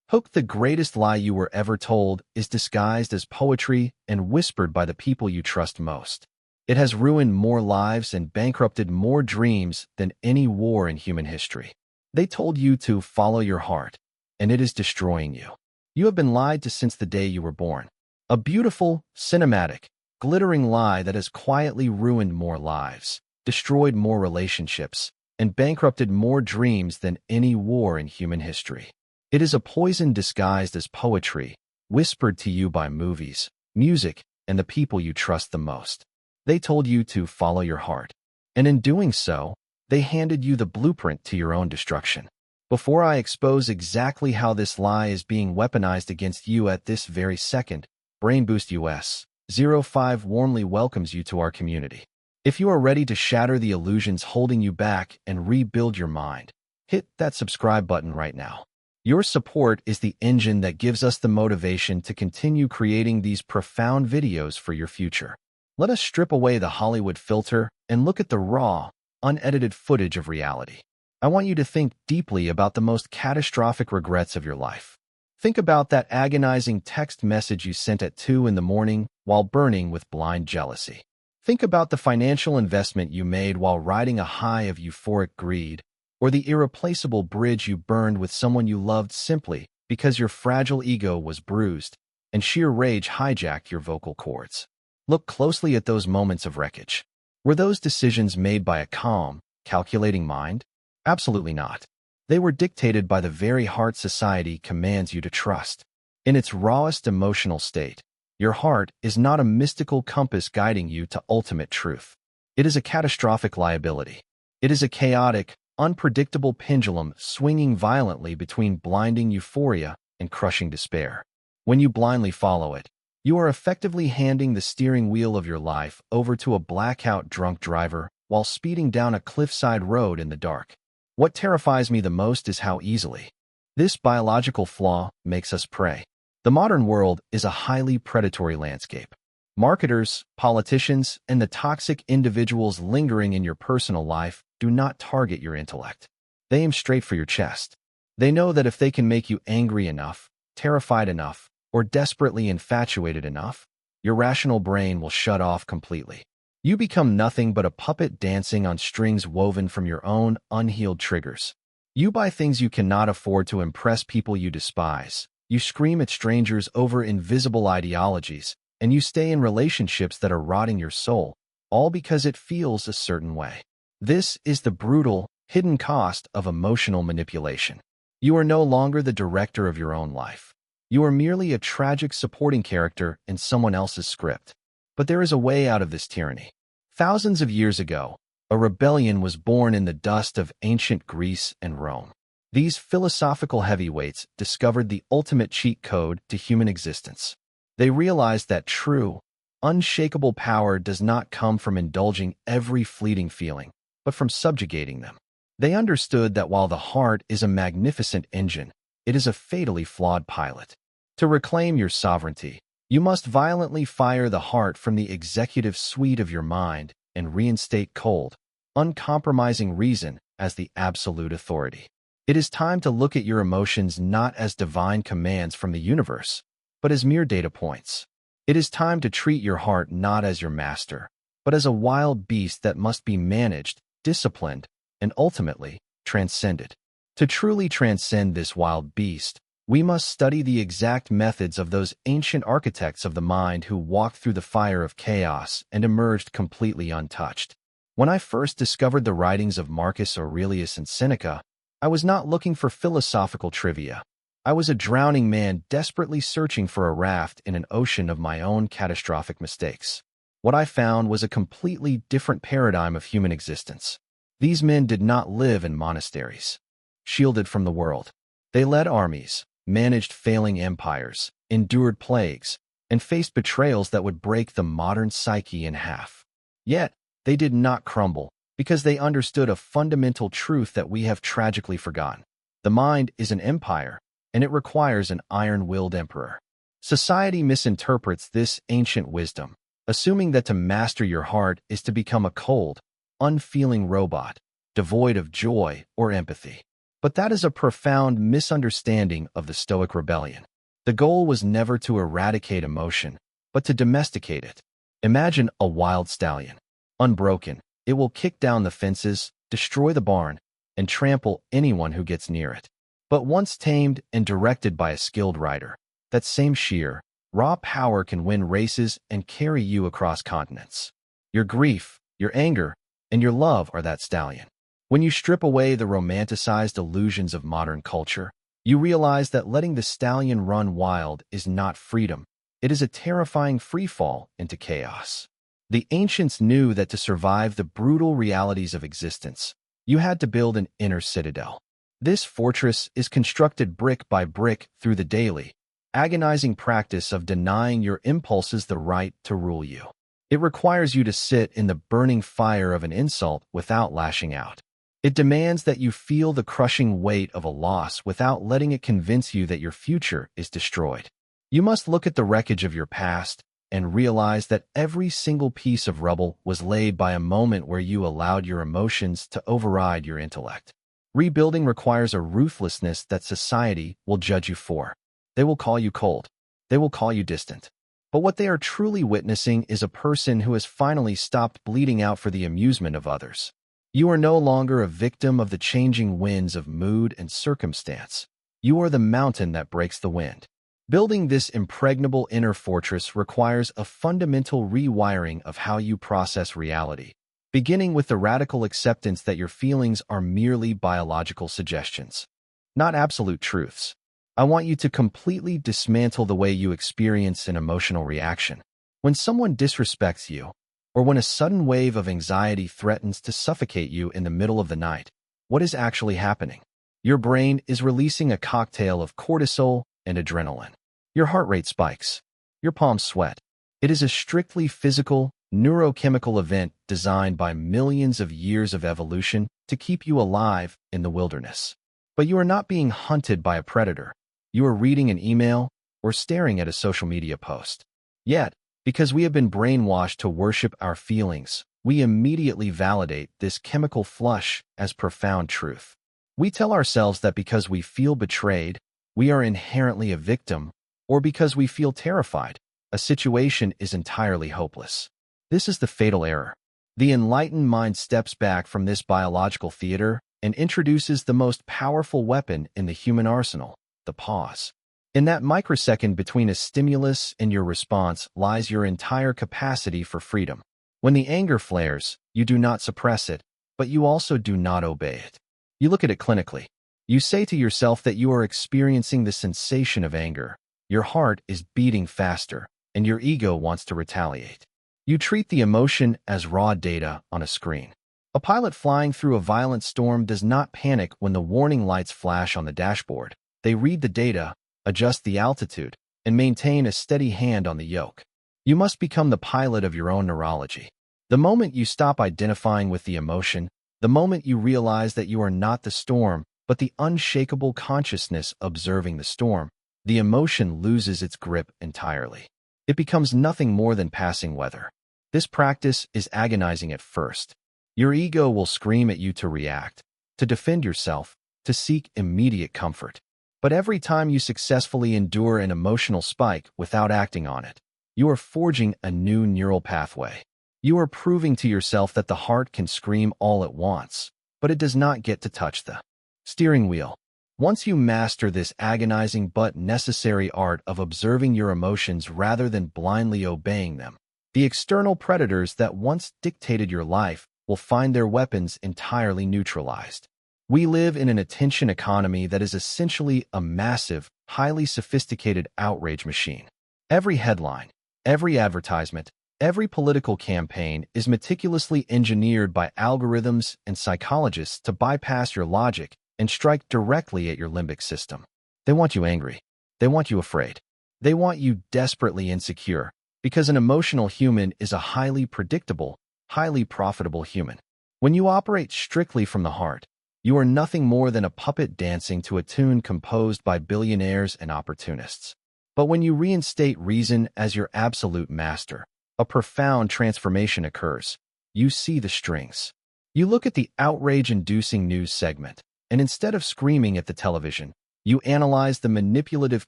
Hope the greatest lie you were ever told is disguised as poetry and whispered by the people you trust most. It has ruined more lives and bankrupted more dreams than any war in human history. They told you to follow your heart, and it is destroying you. You have been lied to since the day you were born. A beautiful, cinematic, glittering lie that has quietly ruined more lives, destroyed more relationships, and bankrupted more dreams than any war in human history. It is a poison disguised as poetry, whispered to you by movies, music, and the people you trust the most. They told you to follow your heart, and in doing so, they handed you the blueprint to your own destruction. Before I expose exactly how this lie is being weaponized against you at this very second, Brain Boost US 05 warmly welcomes you to our community. If you are ready to shatter the illusions holding you back and rebuild your mind, hit that subscribe button right now. Your support is the engine that gives us the motivation to continue creating these profound videos for your future. Let us strip away the Hollywood filter and look at the raw, unedited footage of reality. I want you to think deeply about the most catastrophic regrets of your life. Think about that agonizing text message you sent at 2 in the morning while burning with blind jealousy. Think about the financial investment you made while riding a high of euphoric greed, or the irreplaceable bridge you burned with someone you loved simply because your fragile ego was bruised and sheer rage hijacked your vocal cords. Look closely at those moments of wreckage. Were those decisions made by a calm, calculating mind? Absolutely not. They were dictated by the very heart society commands you to trust. In its rawest emotional state, your heart is not a mystical compass guiding you to ultimate truth. It is a catastrophic liability. It is a chaotic, unpredictable pendulum swinging violently between blinding euphoria and crushing despair. When you blindly follow it, you are effectively handing the steering wheel of your life over to a blackout drunk driver while speeding down a cliffside road in the dark. What terrifies me the most is how easily this biological flaw makes us prey. The modern world is a highly predatory landscape. Marketers, politicians, and the toxic individuals lingering in your personal life do not target your intellect. They aim straight for your chest. They know that if they can make you angry enough, terrified enough, or desperately infatuated enough, your rational brain will shut off completely. You become nothing but a puppet dancing on strings woven from your own unhealed triggers. You buy things you cannot afford to impress people you despise. You scream at strangers over invisible ideologies, and you stay in relationships that are rotting your soul, all because it feels a certain way. This is the brutal, hidden cost of emotional manipulation. You are no longer the director of your own life. You are merely a tragic supporting character in someone else's script. But there is a way out of this tyranny. Thousands of years ago, a rebellion was born in the dust of ancient Greece and Rome. These philosophical heavyweights discovered the ultimate cheat code to human existence. They realized that true, unshakable power does not come from indulging every fleeting feeling, but from subjugating them. They understood that while the heart is a magnificent engine, it is a fatally flawed pilot. To reclaim your sovereignty, you must violently fire the heart from the executive suite of your mind and reinstate cold, uncompromising reason as the absolute authority. It is time to look at your emotions not as divine commands from the universe, but as mere data points. It is time to treat your heart not as your master, but as a wild beast that must be managed, disciplined, and ultimately transcended. To truly transcend this wild beast, we must study the exact methods of those ancient architects of the mind who walked through the fire of chaos and emerged completely untouched. When I first discovered the writings of Marcus Aurelius and Seneca, I was not looking for philosophical trivia. I was a drowning man desperately searching for a raft in an ocean of my own catastrophic mistakes. What I found was a completely different paradigm of human existence. These men did not live in monasteries, shielded from the world. They led armies, managed failing empires, endured plagues, and faced betrayals that would break the modern psyche in half. Yet, they did not crumble, because they understood a fundamental truth that we have tragically forgotten. The mind is an empire, and it requires an iron-willed emperor. Society misinterprets this ancient wisdom, assuming that to master your heart is to become a cold, unfeeling robot, devoid of joy or empathy. But that is a profound misunderstanding of the Stoic rebellion. The goal was never to eradicate emotion, but to domesticate it. Imagine a wild stallion. Unbroken, it will kick down the fences, destroy the barn, and trample anyone who gets near it. But once tamed and directed by a skilled rider, that same sheer, raw power can win races and carry you across continents. Your grief, your anger, and your love are that stallion. When you strip away the romanticized illusions of modern culture, you realize that letting the stallion run wild is not freedom. It is a terrifying freefall into chaos. The ancients knew that to survive the brutal realities of existence, you had to build an inner citadel. This fortress is constructed brick by brick through the daily, agonizing practice of denying your impulses the right to rule you. It requires you to sit in the burning fire of an insult without lashing out. It demands that you feel the crushing weight of a loss without letting it convince you that your future is destroyed. You must look at the wreckage of your past and realize that every single piece of rubble was laid by a moment where you allowed your emotions to override your intellect. Rebuilding requires a ruthlessness that society will judge you for. They will call you cold. They will call you distant. But what they are truly witnessing is a person who has finally stopped bleeding out for the amusement of others. You are no longer a victim of the changing winds of mood and circumstance. You are the mountain that breaks the wind. Building this impregnable inner fortress requires a fundamental rewiring of how you process reality, beginning with the radical acceptance that your feelings are merely biological suggestions, not absolute truths. I want you to completely dismantle the way you experience an emotional reaction. When someone disrespects you, or when a sudden wave of anxiety threatens to suffocate you in the middle of the night, what is actually happening? Your brain is releasing a cocktail of cortisol and adrenaline. Your heart rate spikes. Your palms sweat. It is a strictly physical, neurochemical event designed by millions of years of evolution to keep you alive in the wilderness. But you are not being hunted by a predator. You are reading an email or staring at a social media post. Yet, because we have been brainwashed to worship our feelings, we immediately validate this chemical flush as profound truth. We tell ourselves that because we feel betrayed, we are inherently a victim, or because we feel terrified, a situation is entirely hopeless. This is the fatal error. The enlightened mind steps back from this biological theater and introduces the most powerful weapon in the human arsenal, the pause. In that microsecond between a stimulus and your response lies your entire capacity for freedom. When the anger flares, you do not suppress it, but you also do not obey it. You look at it clinically. You say to yourself that you are experiencing the sensation of anger. Your heart is beating faster, and your ego wants to retaliate. You treat the emotion as raw data on a screen. A pilot flying through a violent storm does not panic when the warning lights flash on the dashboard. They read the data, adjust the altitude, and maintain a steady hand on the yoke. You must become the pilot of your own neurology. The moment you stop identifying with the emotion, the moment you realize that you are not the storm, but the unshakable consciousness observing the storm, the emotion loses its grip entirely. It becomes nothing more than passing weather. This practice is agonizing at first. Your ego will scream at you to react, to defend yourself, to seek immediate comfort. But every time you successfully endure an emotional spike without acting on it, you are forging a new neural pathway. You are proving to yourself that the heart can scream all at once, but it does not get to touch the steering wheel. Once you master this agonizing but necessary art of observing your emotions rather than blindly obeying them, the external predators that once dictated your life will find their weapons entirely neutralized. We live in an attention economy that is essentially a massive, highly sophisticated outrage machine. Every headline, every advertisement, every political campaign is meticulously engineered by algorithms and psychologists to bypass your logic and strike directly at your limbic system. They want you angry. They want you afraid. They want you desperately insecure, because an emotional human is a highly predictable, highly profitable human. When you operate strictly from the heart, you are nothing more than a puppet dancing to a tune composed by billionaires and opportunists. But when you reinstate reason as your absolute master, a profound transformation occurs. You see the strings. You look at the outrage-inducing news segment. and instead of screaming at the television, you analyze the manipulative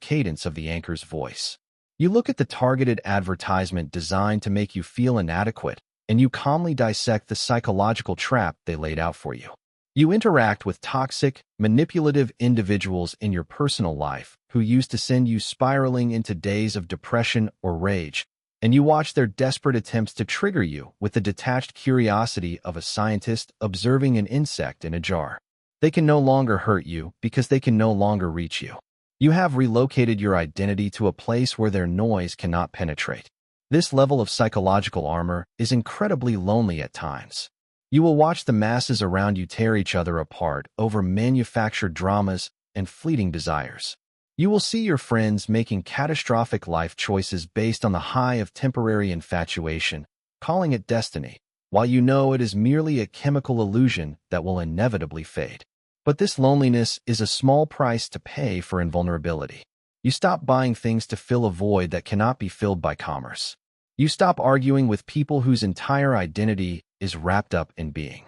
cadence of the anchor's voice. You look at the targeted advertisement designed to make you feel inadequate, and you calmly dissect the psychological trap they laid out for you. You interact with toxic, manipulative individuals in your personal life who used to send you spiraling into days of depression or rage, and you watch their desperate attempts to trigger you with the detached curiosity of a scientist observing an insect in a jar. They can no longer hurt you because they can no longer reach you. You have relocated your identity to a place where their noise cannot penetrate. This level of psychological armor is incredibly lonely at times. You will watch the masses around you tear each other apart over manufactured dramas and fleeting desires. You will see your friends making catastrophic life choices based on the high of temporary infatuation, calling it destiny, while you know it is merely a chemical illusion that will inevitably fade. But this loneliness is a small price to pay for invulnerability. You stop buying things to fill a void that cannot be filled by commerce. You stop arguing with people whose entire identity is wrapped up in being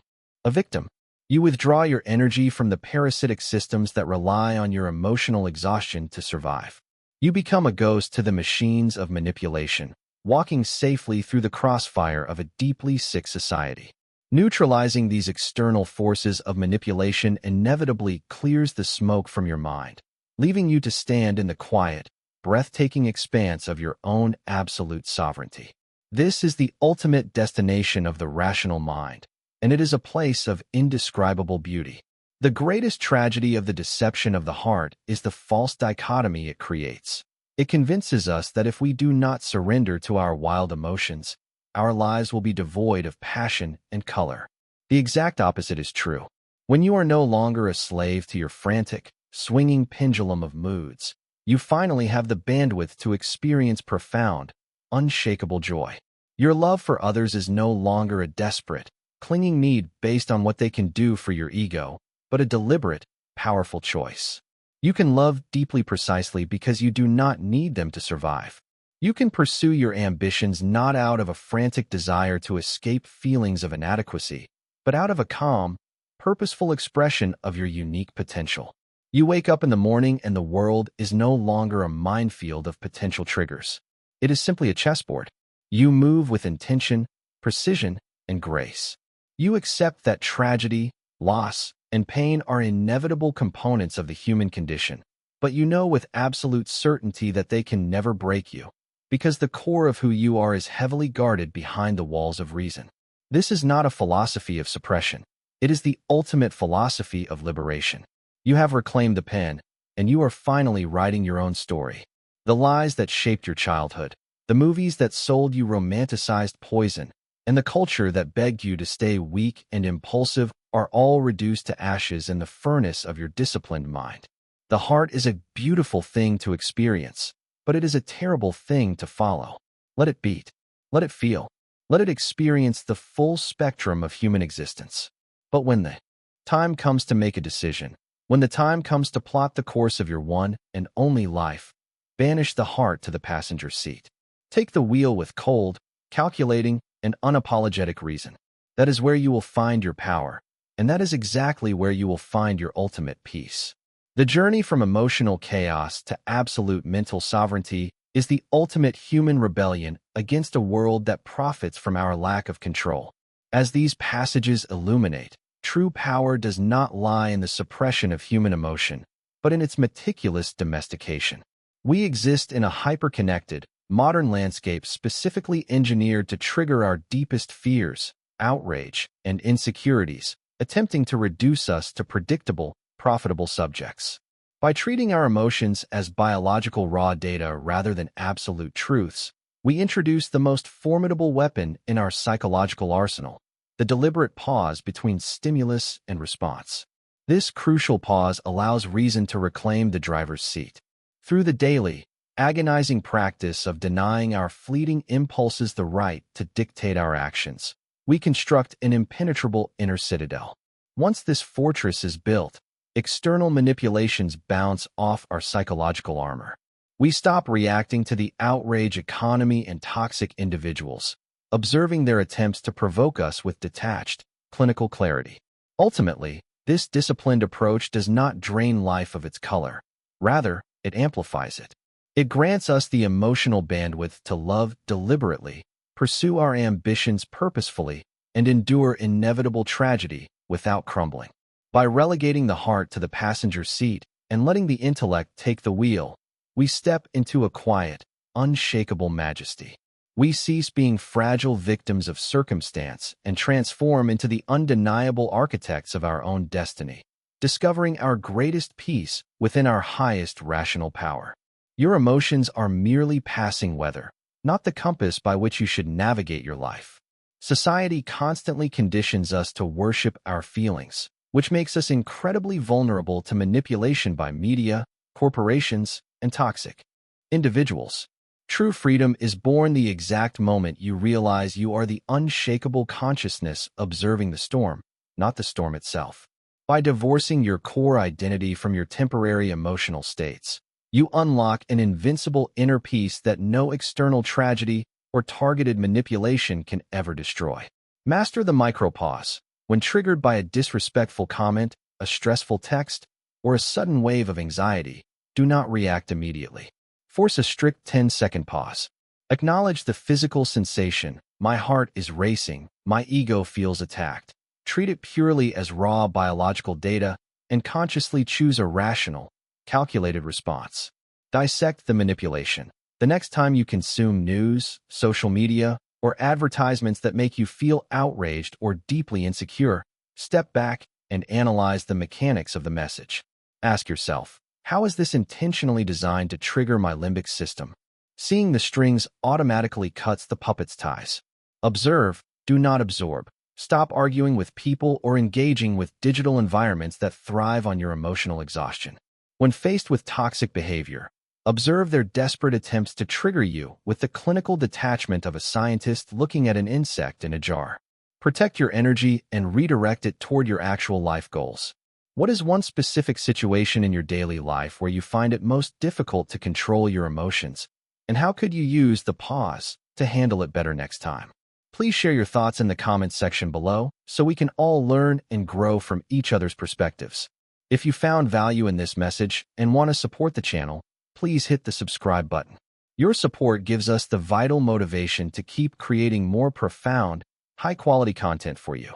a victim. You withdraw your energy from the parasitic systems that rely on your emotional exhaustion to survive. You become a ghost to the machines of manipulation, walking safely through the crossfire of a deeply sick society. Neutralizing these external forces of manipulation inevitably clears the smoke from your mind, leaving you to stand in the quiet, breathtaking expanse of your own absolute sovereignty. This is the ultimate destination of the rational mind, and it is a place of indescribable beauty. The greatest tragedy of the deception of the heart is the false dichotomy it creates. It convinces us that if we do not surrender to our wild emotions, our lives will be devoid of passion and color. The exact opposite is true. When you are no longer a slave to your frantic, swinging pendulum of moods, you finally have the bandwidth to experience profound, unshakable joy. Your love for others is no longer a desperate, clinging need based on what they can do for your ego, but a deliberate, powerful choice. You can love deeply precisely because you do not need them to survive. You can pursue your ambitions not out of a frantic desire to escape feelings of inadequacy, but out of a calm, purposeful expression of your unique potential. You wake up in the morning and the world is no longer a minefield of potential triggers. It is simply a chessboard. You move with intention, precision, and grace. You accept that tragedy, loss, and pain are inevitable components of the human condition, but you know with absolute certainty that they can never break you, because the core of who you are is heavily guarded behind the walls of reason. This is not a philosophy of suppression. It is the ultimate philosophy of liberation. You have reclaimed the pen, and you are finally writing your own story. The lies that shaped your childhood, the movies that sold you romanticized poison, and the culture that begged you to stay weak and impulsive are all reduced to ashes in the furnace of your disciplined mind. The heart is a beautiful thing to experience, but it is a terrible thing to follow. Let it beat. Let it feel. Let it experience the full spectrum of human existence. But when the time comes to make a decision, when the time comes to plot the course of your one and only life, banish the heart to the passenger seat. Take the wheel with cold, calculating, and unapologetic reason. That is where you will find your power, and that is exactly where you will find your ultimate peace. The journey from emotional chaos to absolute mental sovereignty is the ultimate human rebellion against a world that profits from our lack of control. As these passages illuminate, true power does not lie in the suppression of human emotion, but in its meticulous domestication. We exist in a hyper-connected, modern landscape specifically engineered to trigger our deepest fears, outrage, and insecurities, attempting to reduce us to predictable, profitable subjects. By treating our emotions as biological raw data rather than absolute truths, we introduce the most formidable weapon in our psychological arsenal, the deliberate pause between stimulus and response. This crucial pause allows reason to reclaim the driver's seat. Through the daily, agonizing practice of denying our fleeting impulses the right to dictate our actions, we construct an impenetrable inner citadel. Once this fortress is built, external manipulations bounce off our psychological armor. We stop reacting to the outrage economy and toxic individuals, observing their attempts to provoke us with detached, clinical clarity. Ultimately, This disciplined approach does not drain life of its color. Rather, it amplifies it. It grants us the emotional bandwidth to love deliberately, pursue our ambitions purposefully, and endure inevitable tragedy without crumbling. By relegating the heart to the passenger seat and letting the intellect take the wheel, we step into a quiet, unshakable majesty. We cease being fragile victims of circumstance and transform into the undeniable architects of our own destiny, discovering our greatest peace within our highest rational power. Your emotions are merely passing weather, not the compass by which you should navigate your life. Society constantly conditions us to worship our feelings, which makes us incredibly vulnerable to manipulation by media, corporations, and toxic individuals. True freedom is born the exact moment you realize you are the unshakable consciousness observing the storm, not the storm itself. By divorcing your core identity from your temporary emotional states, you unlock an invincible inner peace that no external tragedy or targeted manipulation can ever destroy. Master the micropause. When triggered by a disrespectful comment, a stressful text, or a sudden wave of anxiety, do not react immediately. Force a strict 10-second pause. Acknowledge the physical sensation. My heart is racing. My ego feels attacked. Treat it purely as raw biological data and consciously choose a rational, calculated response. Dissect the manipulation. The next time you consume news, social media, or advertisements that make you feel outraged or deeply insecure, step back and analyze the mechanics of the message. Ask yourself, how is this intentionally designed to trigger my limbic system? Seeing the strings automatically cuts the puppet's ties. Observe, do not absorb. Stop arguing with people or engaging with digital environments that thrive on your emotional exhaustion. When faced with toxic behavior, observe their desperate attempts to trigger you with the clinical detachment of a scientist looking at an insect in a jar. Protect your energy and redirect it toward your actual life goals. What is one specific situation in your daily life where you find it most difficult to control your emotions, and how could you use the pause to handle it better next time? Please share your thoughts in the comments section below so we can all learn and grow from each other's perspectives. If you found value in this message and want to support the channel, please hit the subscribe button. Your support gives us the vital motivation to keep creating more profound, high-quality content for you.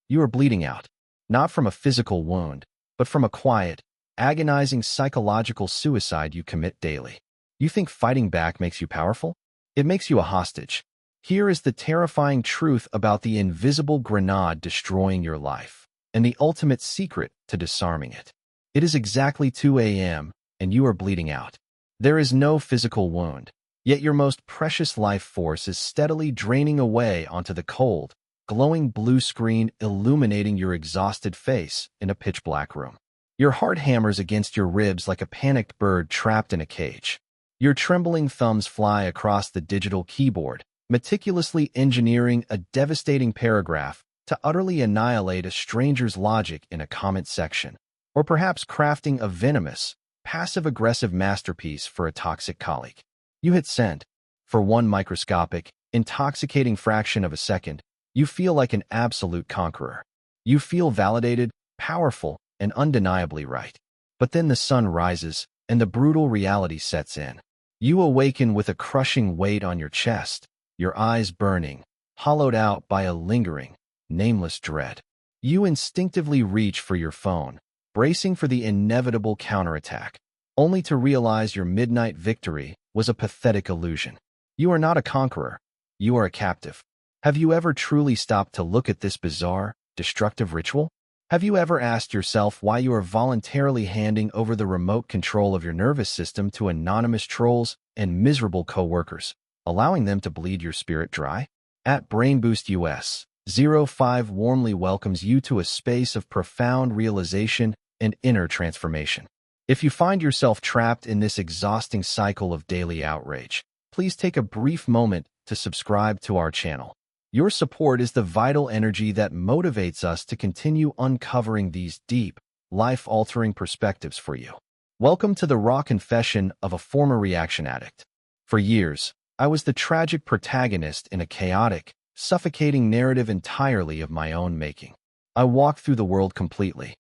You are bleeding out, not from a physical wound, but from a quiet, agonizing psychological suicide you commit daily. You think fighting back makes you powerful? It makes you a hostage. Here is the terrifying truth about the invisible grenade destroying your life, and the ultimate secret to disarming it. It is exactly 2 a.m., and you are bleeding out. There is no physical wound, yet your most precious life force is steadily draining away onto the cold, glowing blue screen illuminating your exhausted face in a pitch-black room. Your heart hammers against your ribs like a panicked bird trapped in a cage. Your trembling thumbs fly across the digital keyboard, meticulously engineering a devastating paragraph to utterly annihilate a stranger's logic in a comment section, or perhaps crafting a venomous, passive-aggressive masterpiece for a toxic colleague. You hit send. For one microscopic, intoxicating fraction of a second, you feel like an absolute conqueror. You feel validated, powerful, and undeniably right. But then the sun rises, and the brutal reality sets in. You awaken with a crushing weight on your chest, your eyes burning, hollowed out by a lingering, nameless dread. You instinctively reach for your phone, bracing for the inevitable counterattack, only to realize your midnight victory was a pathetic illusion. You are not a conqueror. You are a captive. Have you ever truly stopped to look at this bizarre, destructive ritual? Have you ever asked yourself why you are voluntarily handing over the remote control of your nervous system to anonymous trolls and miserable co-workers, allowing them to bleed your spirit dry? At BrainBoost US, 05 warmly welcomes you to a space of profound realization and inner transformation. If you find yourself trapped in this exhausting cycle of daily outrage, please take a brief moment to subscribe to our channel. Your support is the vital energy that motivates us to continue uncovering these deep, life-altering perspectives for you. Welcome to the raw confession of a former reaction addict. For years, I was the tragic protagonist in a chaotic, suffocating narrative entirely of my own making. I walked through the world completely,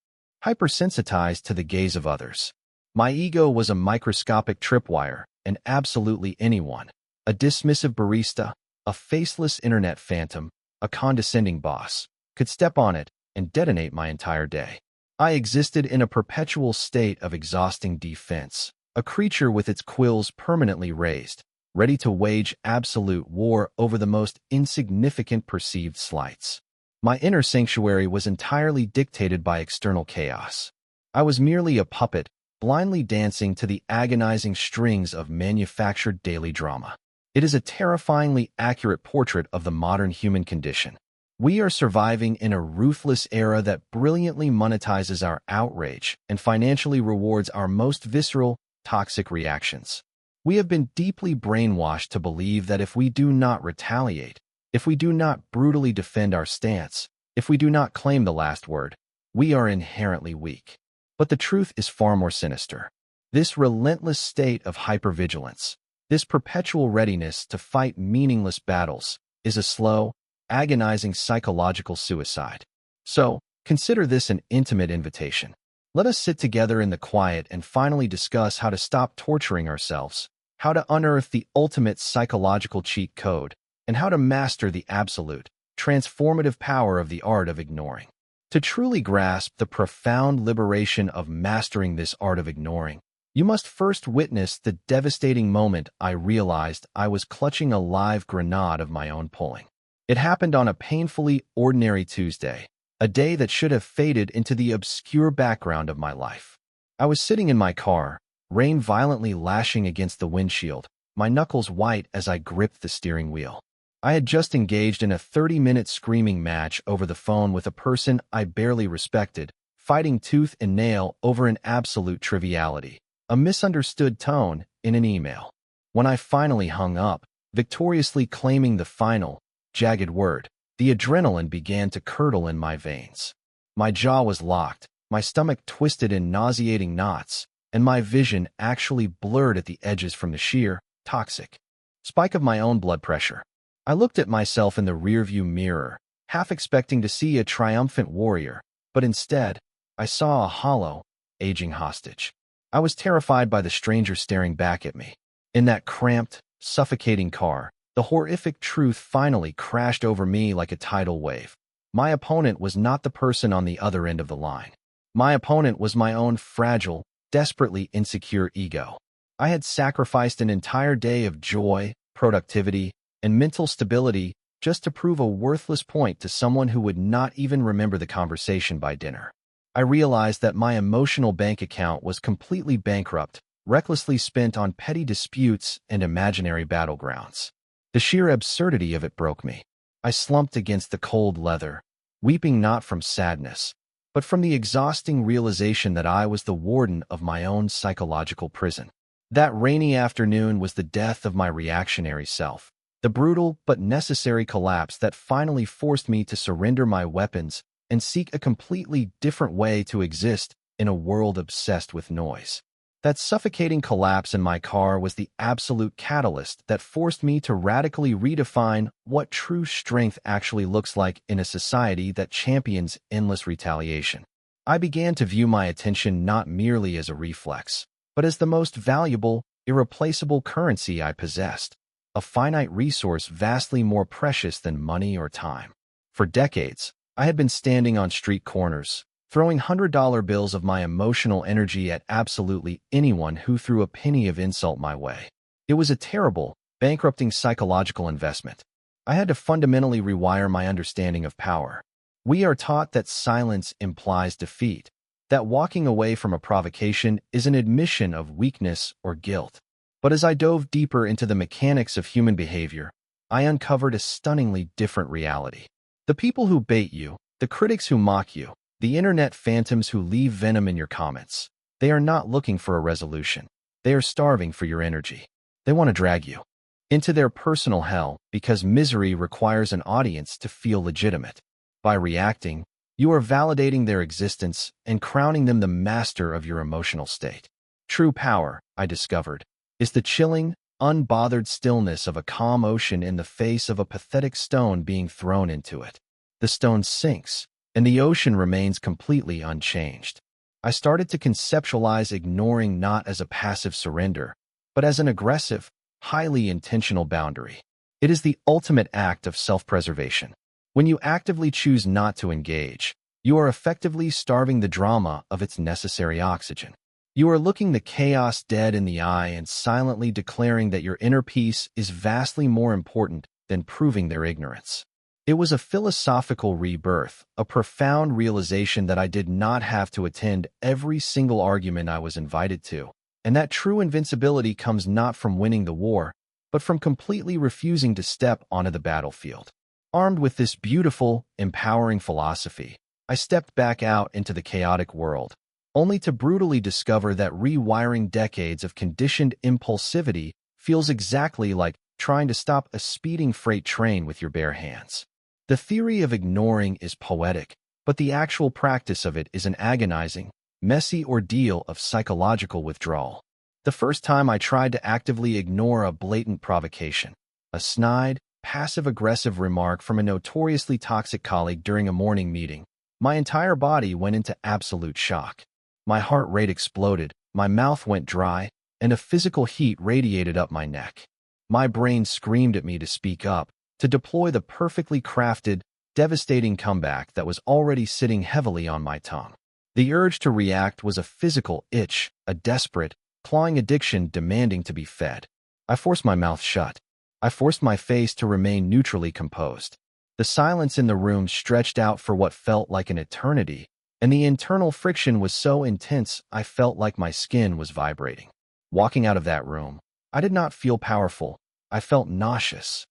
hypersensitized to the gaze of others. My ego was a microscopic tripwire, and absolutely anyone, a dismissive barista, a faceless internet phantom, a condescending boss, could step on it and detonate my entire day. I existed in a perpetual state of exhausting defense, a creature with its quills permanently raised, ready to wage absolute war over the most insignificant perceived slights. My inner sanctuary was entirely dictated by external chaos. I was merely a puppet, blindly dancing to the agonizing strings of manufactured daily drama. It is a terrifyingly accurate portrait of the modern human condition. We are surviving in a ruthless era that brilliantly monetizes our outrage and financially rewards our most visceral, toxic reactions. We have been deeply brainwashed to believe that if we do not retaliate, if we do not brutally defend our stance, if we do not claim the last word, we are inherently weak. But the truth is far more sinister. This relentless state of hypervigilance, this perpetual readiness to fight meaningless battles, is a slow, agonizing psychological suicide. So, consider this an intimate invitation. Let us sit together in the quiet and finally discuss how to stop torturing ourselves, how to unearth the ultimate psychological cheat code, and how to master the absolute, transformative power of the art of ignoring. To truly grasp the profound liberation of mastering this art of ignoring, you must first witness the devastating moment I realized I was clutching a live grenade of my own pulling. It happened on a painfully ordinary Tuesday, a day that should have faded into the obscure background of my life. I was sitting in my car, rain violently lashing against the windshield, my knuckles white as I gripped the steering wheel. I had just engaged in a 30-minute screaming match over the phone with a person I barely respected, fighting tooth and nail over an absolute triviality, a misunderstood tone in an email. When I finally hung up, victoriously claiming the final, jagged word, the adrenaline began to curdle in my veins. My jaw was locked, my stomach twisted in nauseating knots, and my vision actually blurred at the edges from the sheer, toxic spike of my own blood pressure. I looked at myself in the rearview mirror, half expecting to see a triumphant warrior, but instead, I saw a hollow, aging hostage. I was terrified by the stranger staring back at me. In that cramped, suffocating car, the horrific truth finally crashed over me like a tidal wave. My opponent was not the person on the other end of the line. My opponent was my own fragile, desperately insecure ego. I had sacrificed an entire day of joy, productivity, and mental stability just to prove a worthless point to someone who would not even remember the conversation by dinner. I realized that my emotional bank account was completely bankrupt, recklessly spent on petty disputes and imaginary battlegrounds. The sheer absurdity of it broke me. I slumped against the cold leather, weeping not from sadness, but from the exhausting realization that I was the warden of my own psychological prison. That rainy afternoon was the death of my reactionary self, the brutal but necessary collapse that finally forced me to surrender my weapons and seek a completely different way to exist in a world obsessed with noise. That suffocating collapse in my car was the absolute catalyst that forced me to radically redefine what true strength actually looks like in a society that champions endless retaliation. I began to view my attention not merely as a reflex, but as the most valuable, irreplaceable currency I possessed, a finite resource vastly more precious than money or time. For decades, I had been standing on street corners, throwing $100 bills of my emotional energy at absolutely anyone who threw a penny of insult my way. It was a terrible, bankrupting psychological investment. I had to fundamentally rewire my understanding of power. We are taught that silence implies defeat, that walking away from a provocation is an admission of weakness or guilt. But as I dove deeper into the mechanics of human behavior, I uncovered a stunningly different reality. The people who bait you, the critics who mock you, the internet phantoms who leave venom in your comments, they are not looking for a resolution. They are starving for your energy. They want to drag you into their personal hell because misery requires an audience to feel legitimate. By reacting, you are validating their existence and crowning them the master of your emotional state. True power, I discovered, is the chilling, unbothered stillness of a calm ocean in the face of a pathetic stone being thrown into it. The stone sinks, and the ocean remains completely unchanged. I started to conceptualize ignoring not as a passive surrender, but as an aggressive, highly intentional boundary. It is the ultimate act of self-preservation. When you actively choose not to engage, you are effectively starving the drama of its necessary oxygen. You are looking the chaos dead in the eye and silently declaring that your inner peace is vastly more important than proving their ignorance. It was a philosophical rebirth, a profound realization that I did not have to attend every single argument I was invited to, and that true invincibility comes not from winning the war, but from completely refusing to step onto the battlefield. Armed with this beautiful, empowering philosophy, I stepped back out into the chaotic world, only to brutally discover that rewiring decades of conditioned impulsivity feels exactly like trying to stop a speeding freight train with your bare hands. The theory of ignoring is poetic, but the actual practice of it is an agonizing, messy ordeal of psychological withdrawal. The first time I tried to actively ignore a blatant provocation, a snide, passive-aggressive remark from a notoriously toxic colleague during a morning meeting, my entire body went into absolute shock. My heart rate exploded, my mouth went dry, and a physical heat radiated up my neck. My brain screamed at me to speak up, to deploy the perfectly crafted, devastating comeback that was already sitting heavily on my tongue. The urge to react was a physical itch, a desperate, clawing addiction demanding to be fed. I forced my mouth shut. I forced my face to remain neutrally composed. The silence in the room stretched out for what felt like an eternity, and the internal friction was so intense I felt like my skin was vibrating. Walking out of that room, I did not feel powerful. I felt nauseous,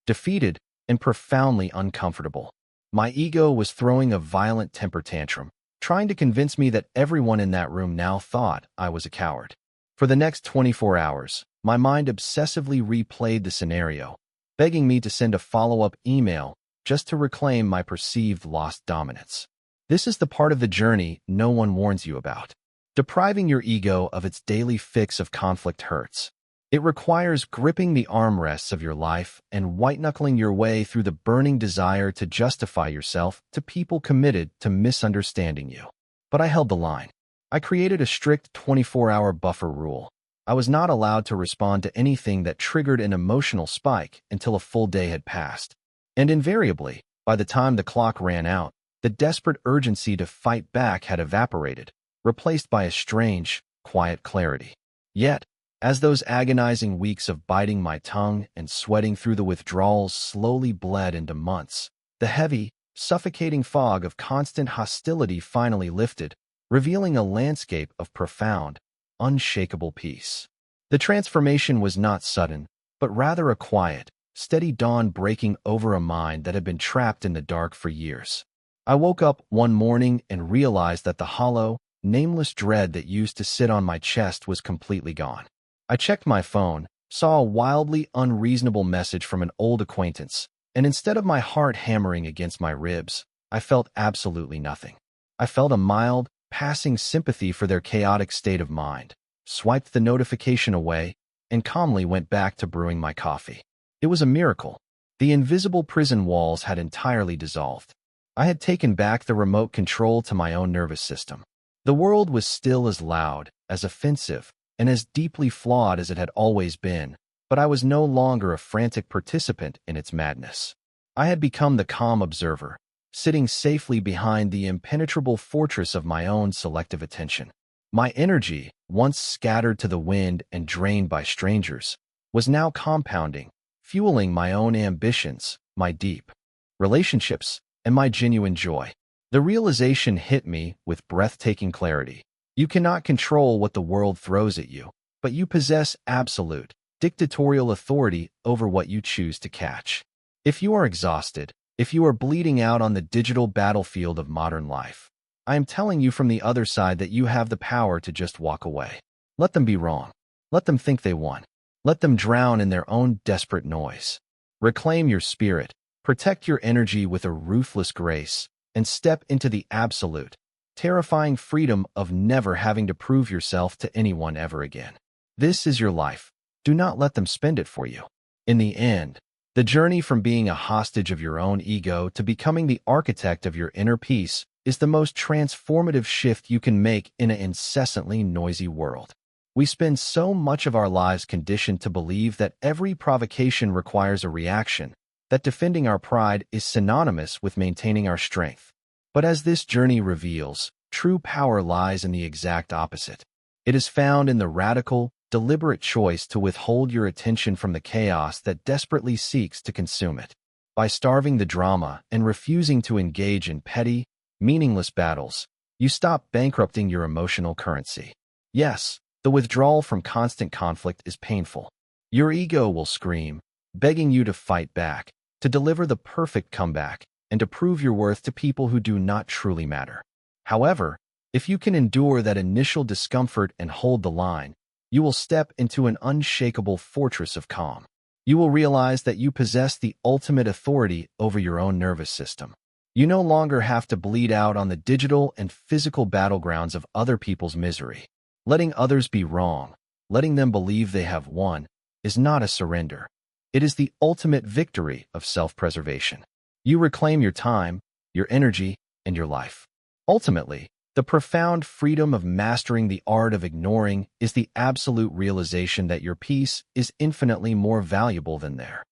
defeated, and profoundly uncomfortable. My ego was throwing a violent temper tantrum, trying to convince me that everyone in that room now thought I was a coward. For the next 24 hours, my mind obsessively replayed the scenario, begging me to send a follow-up email just to reclaim my perceived lost dominance. This is the part of the journey no one warns you about. Depriving your ego of its daily fix of conflict hurts. It requires gripping the armrests of your life and white-knuckling your way through the burning desire to justify yourself to people committed to misunderstanding you. But I held the line. I created a strict 24-hour buffer rule. I was not allowed to respond to anything that triggered an emotional spike until a full day had passed. And invariably, by the time the clock ran out, the desperate urgency to fight back had evaporated, replaced by a strange, quiet clarity. Yet, as those agonizing weeks of biting my tongue and sweating through the withdrawals slowly bled into months, the heavy, suffocating fog of constant hostility finally lifted, revealing a landscape of profound, unshakable peace. The transformation was not sudden, but rather a quiet, steady dawn breaking over a mind that had been trapped in the dark for years. I woke up one morning and realized that the hollow, nameless dread that used to sit on my chest was completely gone. I checked my phone, saw a wildly unreasonable message from an old acquaintance, and instead of my heart hammering against my ribs, I felt absolutely nothing. I felt a mild, passing sympathy for their chaotic state of mind, swiped the notification away, and calmly went back to brewing my coffee. It was a miracle. The invisible prison walls had entirely dissolved. I had taken back the remote control to my own nervous system. The world was still as loud, as offensive, and as deeply flawed as it had always been, but I was no longer a frantic participant in its madness. I had become the calm observer, sitting safely behind the impenetrable fortress of my own selective attention. My energy, once scattered to the wind and drained by strangers, was now compounding, fueling my own ambitions, my deep relationships, and my genuine joy. The realization hit me with breathtaking clarity. You cannot control what the world throws at you, but you possess absolute, dictatorial authority over what you choose to catch. If you are exhausted, if you are bleeding out on the digital battlefield of modern life, I am telling you from the other side that you have the power to just walk away. Let them be wrong. Let them think they won. Let them drown in their own desperate noise. Reclaim your spirit, protect your energy with a ruthless grace, and step into the absolute, terrifying freedom of never having to prove yourself to anyone ever again. This is your life. Do not let them spend it for you. In the end, the journey from being a hostage of your own ego to becoming the architect of your inner peace is the most transformative shift you can make in an incessantly noisy world. We spend so much of our lives conditioned to believe that every provocation requires a reaction, that defending our pride is synonymous with maintaining our strength. But as this journey reveals, true power lies in the exact opposite. It is found in the radical, deliberate choice to withhold your attention from the chaos that desperately seeks to consume it. By starving the drama and refusing to engage in petty, meaningless battles, you stop bankrupting your emotional currency. Yes, the withdrawal from constant conflict is painful. Your ego will scream, begging you to fight back, to deliver the perfect comeback, and to prove your worth to people who do not truly matter. However, if you can endure that initial discomfort and hold the line, you will step into an unshakable fortress of calm. You will realize that you possess the ultimate authority over your own nervous system. You no longer have to bleed out on the digital and physical battlegrounds of other people's misery. Letting others be wrong, letting them believe they have won, is not a surrender. It is the ultimate victory of self-preservation. You reclaim your time, your energy, and your life. Ultimately, the profound freedom of mastering the art of ignoring is the absolute realization that your peace is infinitely more valuable than their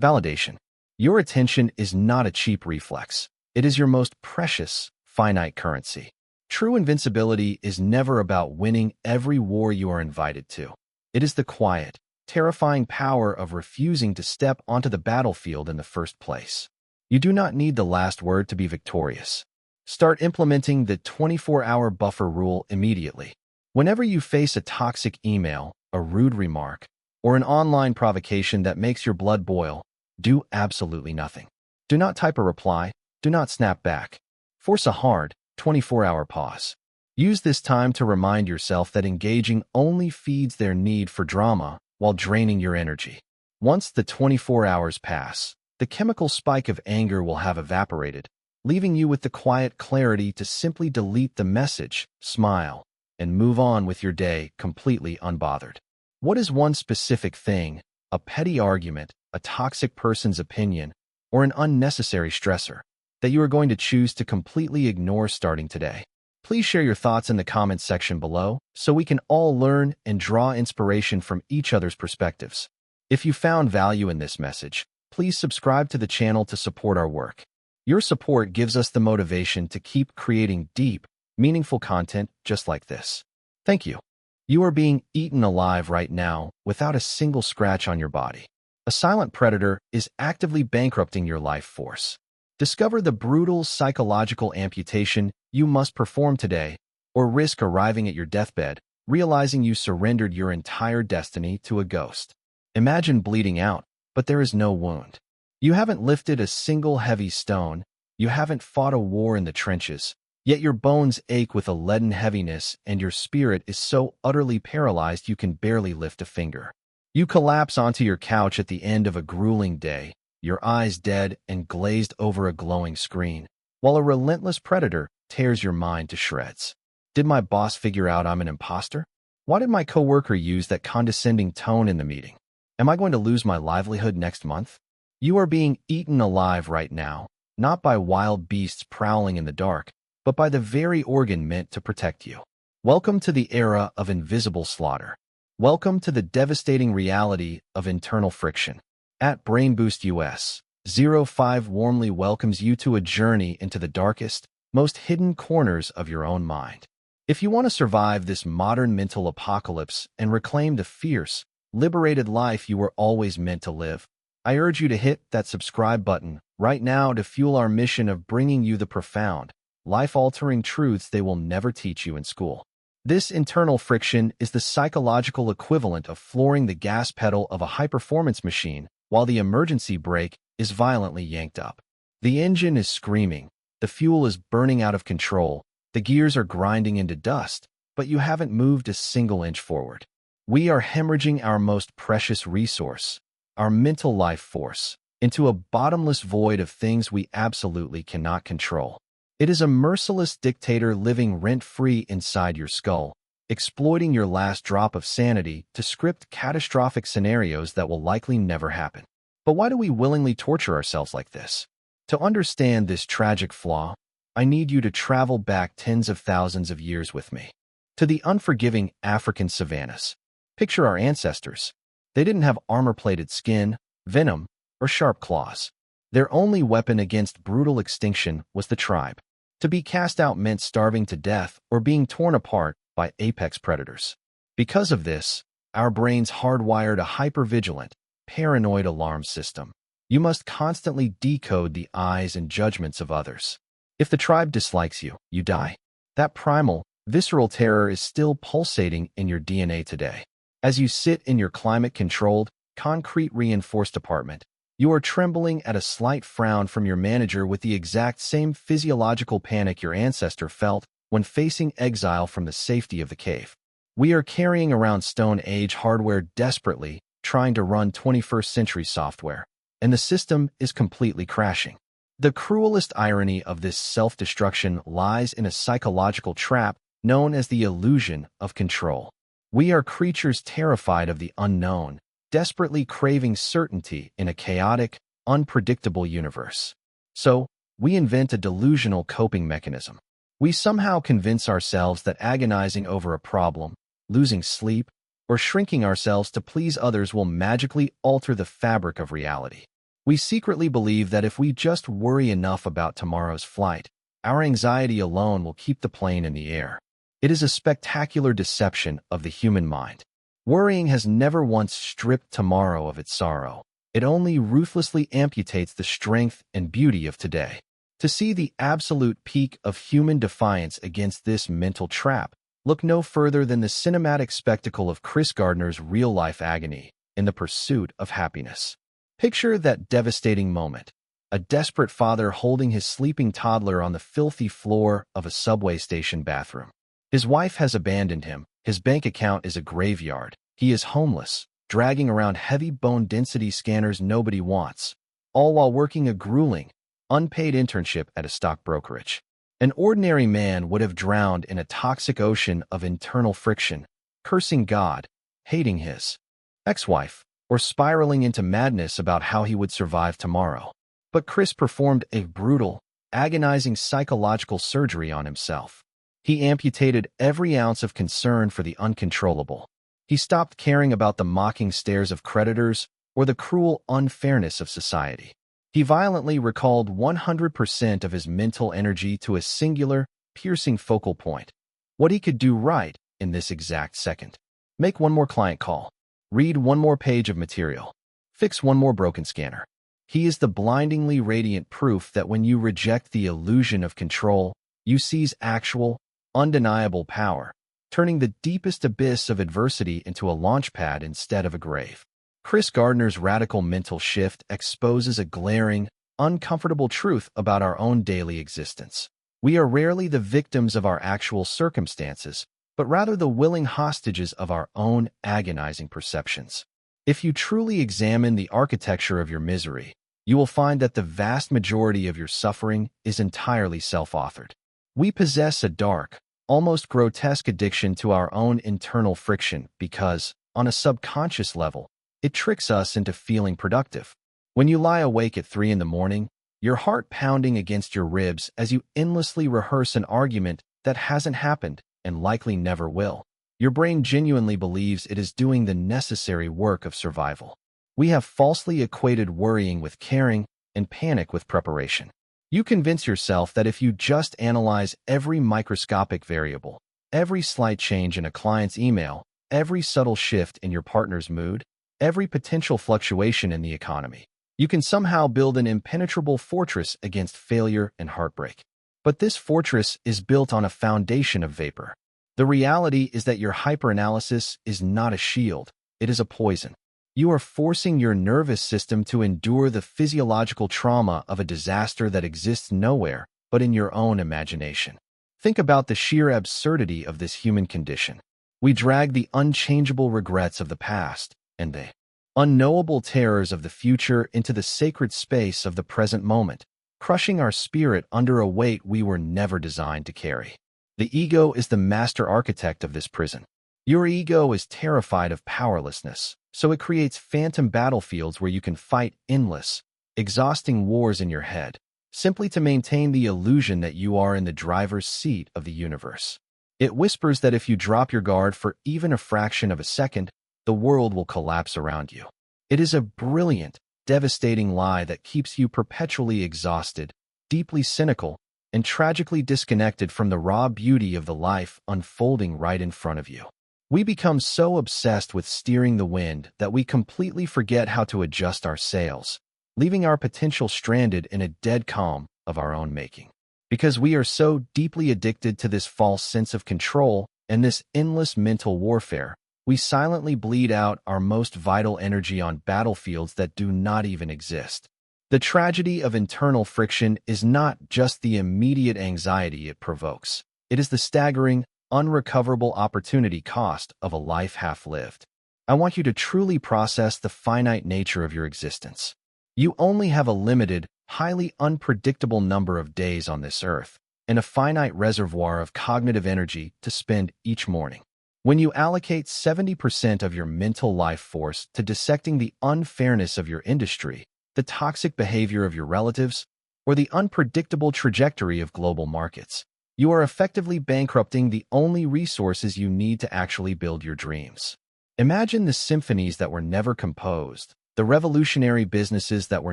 validation. Your attention is not a cheap reflex. It is your most precious, finite currency. True invincibility is never about winning every war you are invited to. It is the quiet, terrifying power of refusing to step onto the battlefield in the first place. You do not need the last word to be victorious. Start implementing the 24-hour buffer rule immediately. Whenever you face a toxic email, a rude remark, or an online provocation that makes your blood boil, do absolutely nothing. Do not type a reply. Do not snap back. Force a hard, 24-hour pause. Use this time to remind yourself that engaging only feeds their need for drama while draining your energy. Once the 24 hours pass, the chemical spike of anger will have evaporated, leaving you with the quiet clarity to simply delete the message, smile, and move on with your day completely unbothered. What is one specific thing, a petty argument, a toxic person's opinion, or an unnecessary stressor, that you are going to choose to completely ignore starting today? Please share your thoughts in the comments section below so we can all learn and draw inspiration from each other's perspectives. If you found value in this message, please subscribe to the channel to support our work. Your support gives us the motivation to keep creating deep, meaningful content just like this. Thank you. You are being eaten alive right now without a single scratch on your body. A silent predator is actively bankrupting your life force. Discover the brutal psychological amputation you must perform today, or risk arriving at your deathbed, realizing you surrendered your entire destiny to a ghost. Imagine bleeding out, but there is no wound. You haven't lifted a single heavy stone, you haven't fought a war in the trenches, yet your bones ache with a leaden heaviness and your spirit is so utterly paralyzed you can barely lift a finger. You collapse onto your couch at the end of a grueling day, your eyes dead and glazed over a glowing screen, while a relentless predator tears your mind to shreds. Did my boss figure out I'm an imposter? Why did my coworker use that condescending tone in the meeting? Am I going to lose my livelihood next month? You are being eaten alive right now, not by wild beasts prowling in the dark, but by the very organ meant to protect you. Welcome to the era of invisible slaughter. Welcome to the devastating reality of internal friction. At Brain Boost US, 05 warmly welcomes you to a journey into the darkest, most hidden corners of your own mind. If you want to survive this modern mental apocalypse and reclaim the fierce, liberated life you were always meant to live, I urge you to hit that subscribe button right now to fuel our mission of bringing you the profound, life-altering truths they will never teach you in school. This internal friction is the psychological equivalent of flooring the gas pedal of a high-performance machine while the emergency brake is violently yanked up. The engine is screaming, the fuel is burning out of control, the gears are grinding into dust, but you haven't moved a single inch forward. We are hemorrhaging our most precious resource, our mental life force, into a bottomless void of things we absolutely cannot control. It is a merciless dictator living rent-free inside your skull, exploiting your last drop of sanity to script catastrophic scenarios that will likely never happen. But why do we willingly torture ourselves like this? To understand this tragic flaw, I need you to travel back tens of thousands of years with me. To the unforgiving African savannas. Picture our ancestors. They didn't have armor-plated skin, venom, or sharp claws. Their only weapon against brutal extinction was the tribe. To be cast out meant starving to death or being torn apart by apex predators. Because of this, our brains hardwired a hypervigilant, paranoid alarm system. You must constantly decode the eyes and judgments of others. If the tribe dislikes you, you die. That primal, visceral terror is still pulsating in your DNA today. As you sit in your climate-controlled, concrete-reinforced apartment, you are trembling at a slight frown from your manager with the exact same physiological panic your ancestor felt when facing exile from the safety of the cave. We are carrying around Stone Age hardware desperately, trying to run 21st century software, and the system is completely crashing. The cruelest irony of this self-destruction lies in a psychological trap known as the illusion of control. We are creatures terrified of the unknown, desperately craving certainty in a chaotic, unpredictable universe. So, we invent a delusional coping mechanism. We somehow convince ourselves that agonizing over a problem, losing sleep, or shrinking ourselves to please others will magically alter the fabric of reality. We secretly believe that if we just worry enough about tomorrow's flight, our anxiety alone will keep the plane in the air. It is a spectacular deception of the human mind. Worrying has never once stripped tomorrow of its sorrow. It only ruthlessly amputates the strength and beauty of today. To see the absolute peak of human defiance against this mental trap, look no further than the cinematic spectacle of Chris Gardner's real-life agony in the pursuit of happiness. Picture that devastating moment. A desperate father holding his sleeping toddler on the filthy floor of a subway station bathroom. His wife has abandoned him. His bank account is a graveyard. He is homeless, dragging around heavy bone density scanners nobody wants, all while working a grueling, unpaid internship at a stock brokerage. An ordinary man would have drowned in a toxic ocean of internal friction, cursing God, hating his ex-wife, or spiraling into madness about how he would survive tomorrow. But Chris performed a brutal, agonizing psychological surgery on himself. He amputated every ounce of concern for the uncontrollable. He stopped caring about the mocking stares of creditors or the cruel unfairness of society. He violently recalled 100% of his mental energy to a singular, piercing focal point. What he could do right in this exact second. Make one more client call. Read one more page of material. Fix one more broken scanner. He is the blindingly radiant proof that when you reject the illusion of control, you seize actual, undeniable power, turning the deepest abyss of adversity into a launchpad instead of a grave. Chris Gardner's radical mental shift exposes a glaring, uncomfortable truth about our own daily existence. We are rarely the victims of our actual circumstances, but rather the willing hostages of our own agonizing perceptions. If you truly examine the architecture of your misery, you will find that the vast majority of your suffering is entirely self-authored. We possess a dark, almost grotesque addiction to our own internal friction because, on a subconscious level, it tricks us into feeling productive. When you lie awake at 3 in the morning, your heart pounding against your ribs as you endlessly rehearse an argument that hasn't happened and likely never will, your brain genuinely believes it is doing the necessary work of survival. We have falsely equated worrying with caring and panic with preparation. You convince yourself that if you just analyze every microscopic variable, every slight change in a client's email, every subtle shift in your partner's mood, every potential fluctuation in the economy, you can somehow build an impenetrable fortress against failure and heartbreak. But this fortress is built on a foundation of vapor. The reality is that your hyperanalysis is not a shield, it is a poison. You are forcing your nervous system to endure the physiological trauma of a disaster that exists nowhere but in your own imagination. Think about the sheer absurdity of this human condition. We drag the unchangeable regrets of the past and the unknowable terrors of the future into the sacred space of the present moment, crushing our spirit under a weight we were never designed to carry. The ego is the master architect of this prison. Your ego is terrified of powerlessness, so it creates phantom battlefields where you can fight endless, exhausting wars in your head, simply to maintain the illusion that you are in the driver's seat of the universe. It whispers that if you drop your guard for even a fraction of a second, the world will collapse around you. It is a brilliant, devastating lie that keeps you perpetually exhausted, deeply cynical, and tragically disconnected from the raw beauty of the life unfolding right in front of you. We become so obsessed with steering the wind that we completely forget how to adjust our sails, leaving our potential stranded in a dead calm of our own making. Because we are so deeply addicted to this false sense of control and this endless mental warfare, we silently bleed out our most vital energy on battlefields that do not even exist. The tragedy of internal friction is not just the immediate anxiety it provokes. It is the staggering, unrecoverable opportunity cost of a life half-lived. I want you to truly process the finite nature of your existence. You only have a limited, highly unpredictable number of days on this earth, and a finite reservoir of cognitive energy to spend each morning. When you allocate 70% of your mental life force to dissecting the unfairness of your industry, the toxic behavior of your relatives, or the unpredictable trajectory of global markets, you are effectively bankrupting the only resources you need to actually build your dreams. Imagine the symphonies that were never composed, the revolutionary businesses that were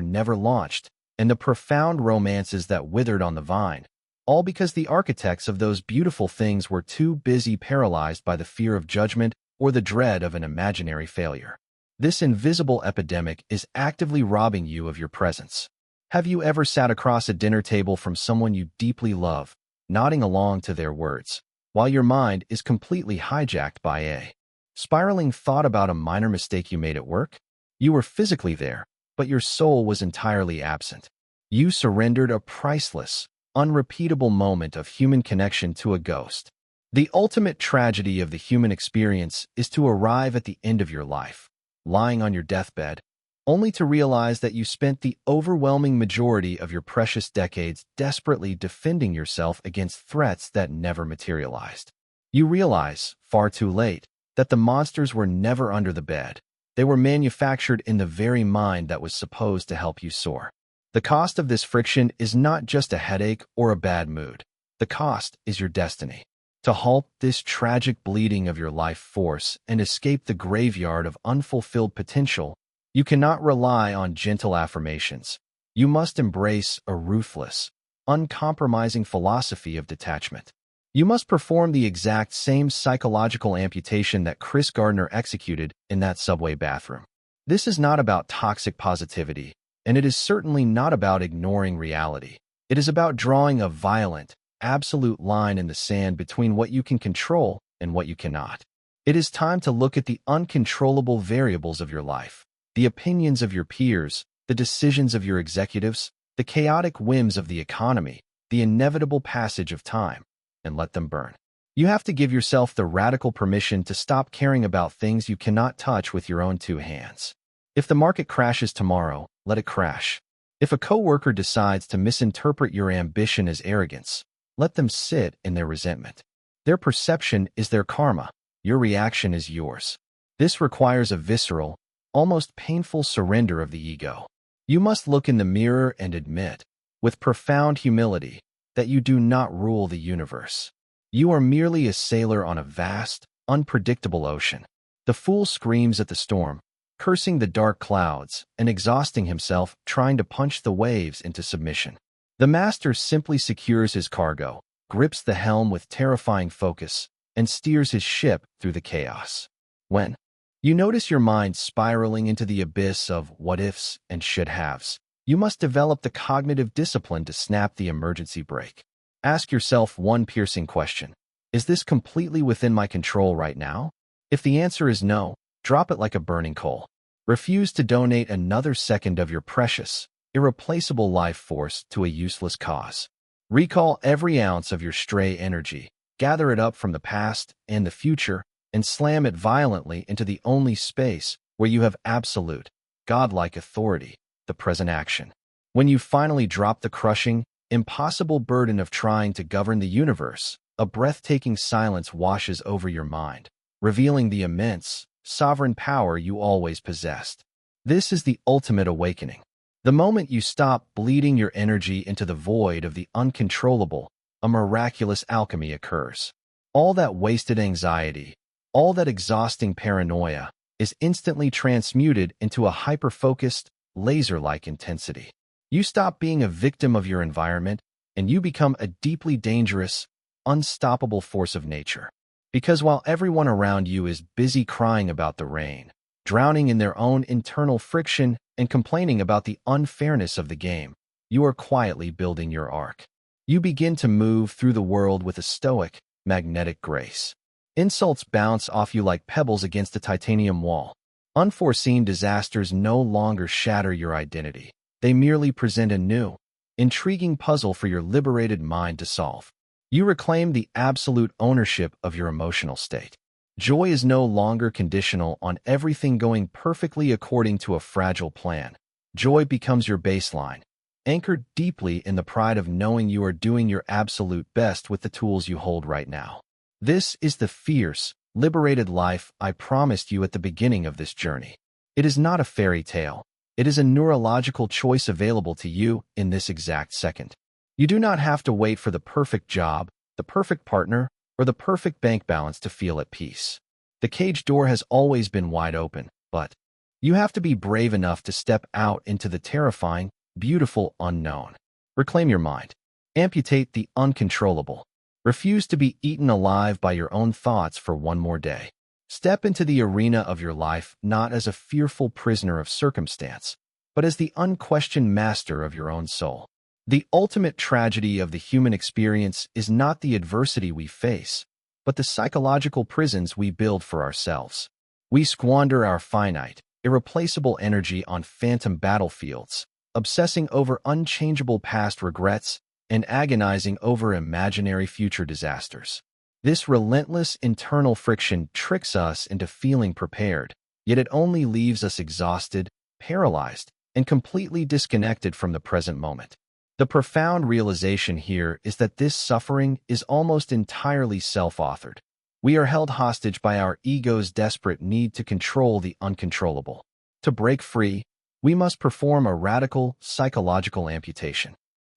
never launched, and the profound romances that withered on the vine, all because the architects of those beautiful things were too busy paralyzed by the fear of judgment or the dread of an imaginary failure. This invisible epidemic is actively robbing you of your presence. Have you ever sat across a dinner table from someone you deeply love, nodding along to their words, while your mind is completely hijacked by a spiraling thought about a minor mistake you made at work? You were physically there, but your soul was entirely absent. You surrendered a priceless, unrepeatable moment of human connection to a ghost. The ultimate tragedy of the human experience is to arrive at the end of your life, lying on your deathbed, only to realize that you spent the overwhelming majority of your precious decades desperately defending yourself against threats that never materialized. You realize, far too late, that the monsters were never under the bed. They were manufactured in the very mind that was supposed to help you soar. The cost of this friction is not just a headache or a bad mood. The cost is your destiny. To halt this tragic bleeding of your life force and escape the graveyard of unfulfilled potential, you cannot rely on gentle affirmations. You must embrace a ruthless, uncompromising philosophy of detachment. You must perform the exact same psychological amputation that Chris Gardner executed in that subway bathroom. This is not about toxic positivity, and it is certainly not about ignoring reality. It is about drawing a violent, absolute line in the sand between what you can control and what you cannot. It is time to look at the uncontrollable variables of your life, the opinions of your peers, the decisions of your executives, the chaotic whims of the economy, the inevitable passage of time, and let them burn. You have to give yourself the radical permission to stop caring about things you cannot touch with your own two hands. If the market crashes tomorrow, let it crash. If a coworker decides to misinterpret your ambition as arrogance, let them sit in their resentment. Their perception is their karma. Your reaction is yours. This requires a visceral, almost painful surrender of the ego. You must look in the mirror and admit, with profound humility, that you do not rule the universe. You are merely a sailor on a vast, unpredictable ocean. The fool screams at the storm, cursing the dark clouds and exhausting himself trying to punch the waves into submission. The master simply secures his cargo, grips the helm with terrifying focus, and steers his ship through the chaos. When you notice your mind spiraling into the abyss of what-ifs and should-haves, you must develop the cognitive discipline to snap the emergency brake. Ask yourself one piercing question. Is this completely within my control right now? If the answer is no, drop it like a burning coal. Refuse to donate another second of your precious, irreplaceable life force to a useless cause. Recall every ounce of your stray energy, gather it up from the past and the future, and slam it violently into the only space where you have absolute, godlike authority, the present action. When you finally drop the crushing, impossible burden of trying to govern the universe, a breathtaking silence washes over your mind, revealing the immense, sovereign power you always possessed. This is the ultimate awakening. The moment you stop bleeding your energy into the void of the uncontrollable, a miraculous alchemy occurs. All that wasted anxiety, all that exhausting paranoia, is instantly transmuted into a hyper-focused, laser-like intensity. You stop being a victim of your environment, and you become a deeply dangerous, unstoppable force of nature. Because while everyone around you is busy crying about the rain, drowning in their own internal friction and complaining about the unfairness of the game, you are quietly building your ark. You begin to move through the world with a stoic, magnetic grace. Insults bounce off you like pebbles against a titanium wall. Unforeseen disasters no longer shatter your identity. They merely present a new, intriguing puzzle for your liberated mind to solve. You reclaim the absolute ownership of your emotional state. Joy is no longer conditional on everything going perfectly according to a fragile plan. Joy becomes your baseline, anchored deeply in the pride of knowing you are doing your absolute best with the tools you hold right now. This is the fierce, liberated life I promised you at the beginning of this journey. It is not a fairy tale. It is a neurological choice available to you in this exact second. You do not have to wait for the perfect job, the perfect partner, or the perfect bank balance to feel at peace. The cage door has always been wide open, but you have to be brave enough to step out into the terrifying, beautiful unknown. Reclaim your mind. Amputate the uncontrollable. Refuse to be eaten alive by your own thoughts for one more day. Step into the arena of your life not as a fearful prisoner of circumstance, but as the unquestioned master of your own soul. The ultimate tragedy of the human experience is not the adversity we face, but the psychological prisons we build for ourselves. We squander our finite, irreplaceable energy on phantom battlefields, obsessing over unchangeable past regrets and agonizing over imaginary future disasters. This relentless internal friction tricks us into feeling prepared, yet it only leaves us exhausted, paralyzed, and completely disconnected from the present moment. The profound realization here is that this suffering is almost entirely self-authored. We are held hostage by our ego's desperate need to control the uncontrollable. To break free, we must perform a radical psychological amputation.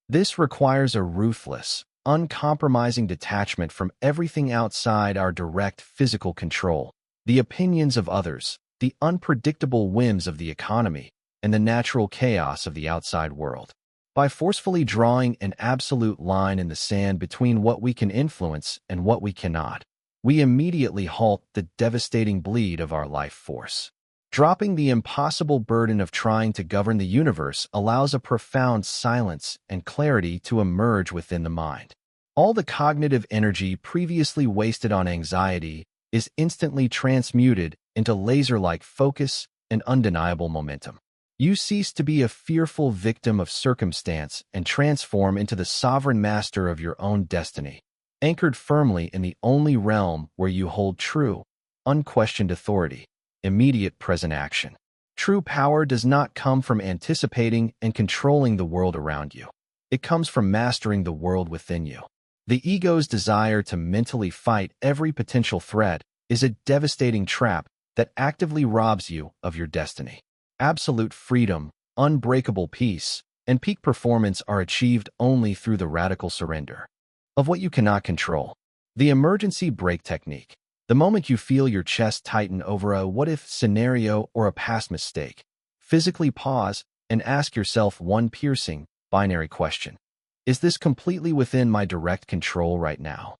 This requires a ruthless, uncompromising detachment from everything outside our direct physical control, the opinions of others, the unpredictable whims of the economy, and the natural chaos of the outside world. By forcefully drawing an absolute line in the sand between what we can influence and what we cannot, we immediately halt the devastating bleed of our life force. Dropping the impossible burden of trying to govern the universe allows a profound silence and clarity to emerge within the mind. All the cognitive energy previously wasted on anxiety is instantly transmuted into laser-like focus and undeniable momentum. You cease to be a fearful victim of circumstance and transform into the sovereign master of your own destiny, anchored firmly in the only realm where you hold true, unquestioned authority, immediate present action. True power does not come from anticipating and controlling the world around you. It comes from mastering the world within you. The ego's desire to mentally fight every potential threat is a devastating trap that actively robs you of your destiny. Absolute freedom, unbreakable peace, and peak performance are achieved only through the radical surrender of what you cannot control. The emergency brake technique. The moment you feel your chest tighten over a what-if scenario or a past mistake, physically pause and ask yourself one piercing, binary question. Is this completely within my direct control right now?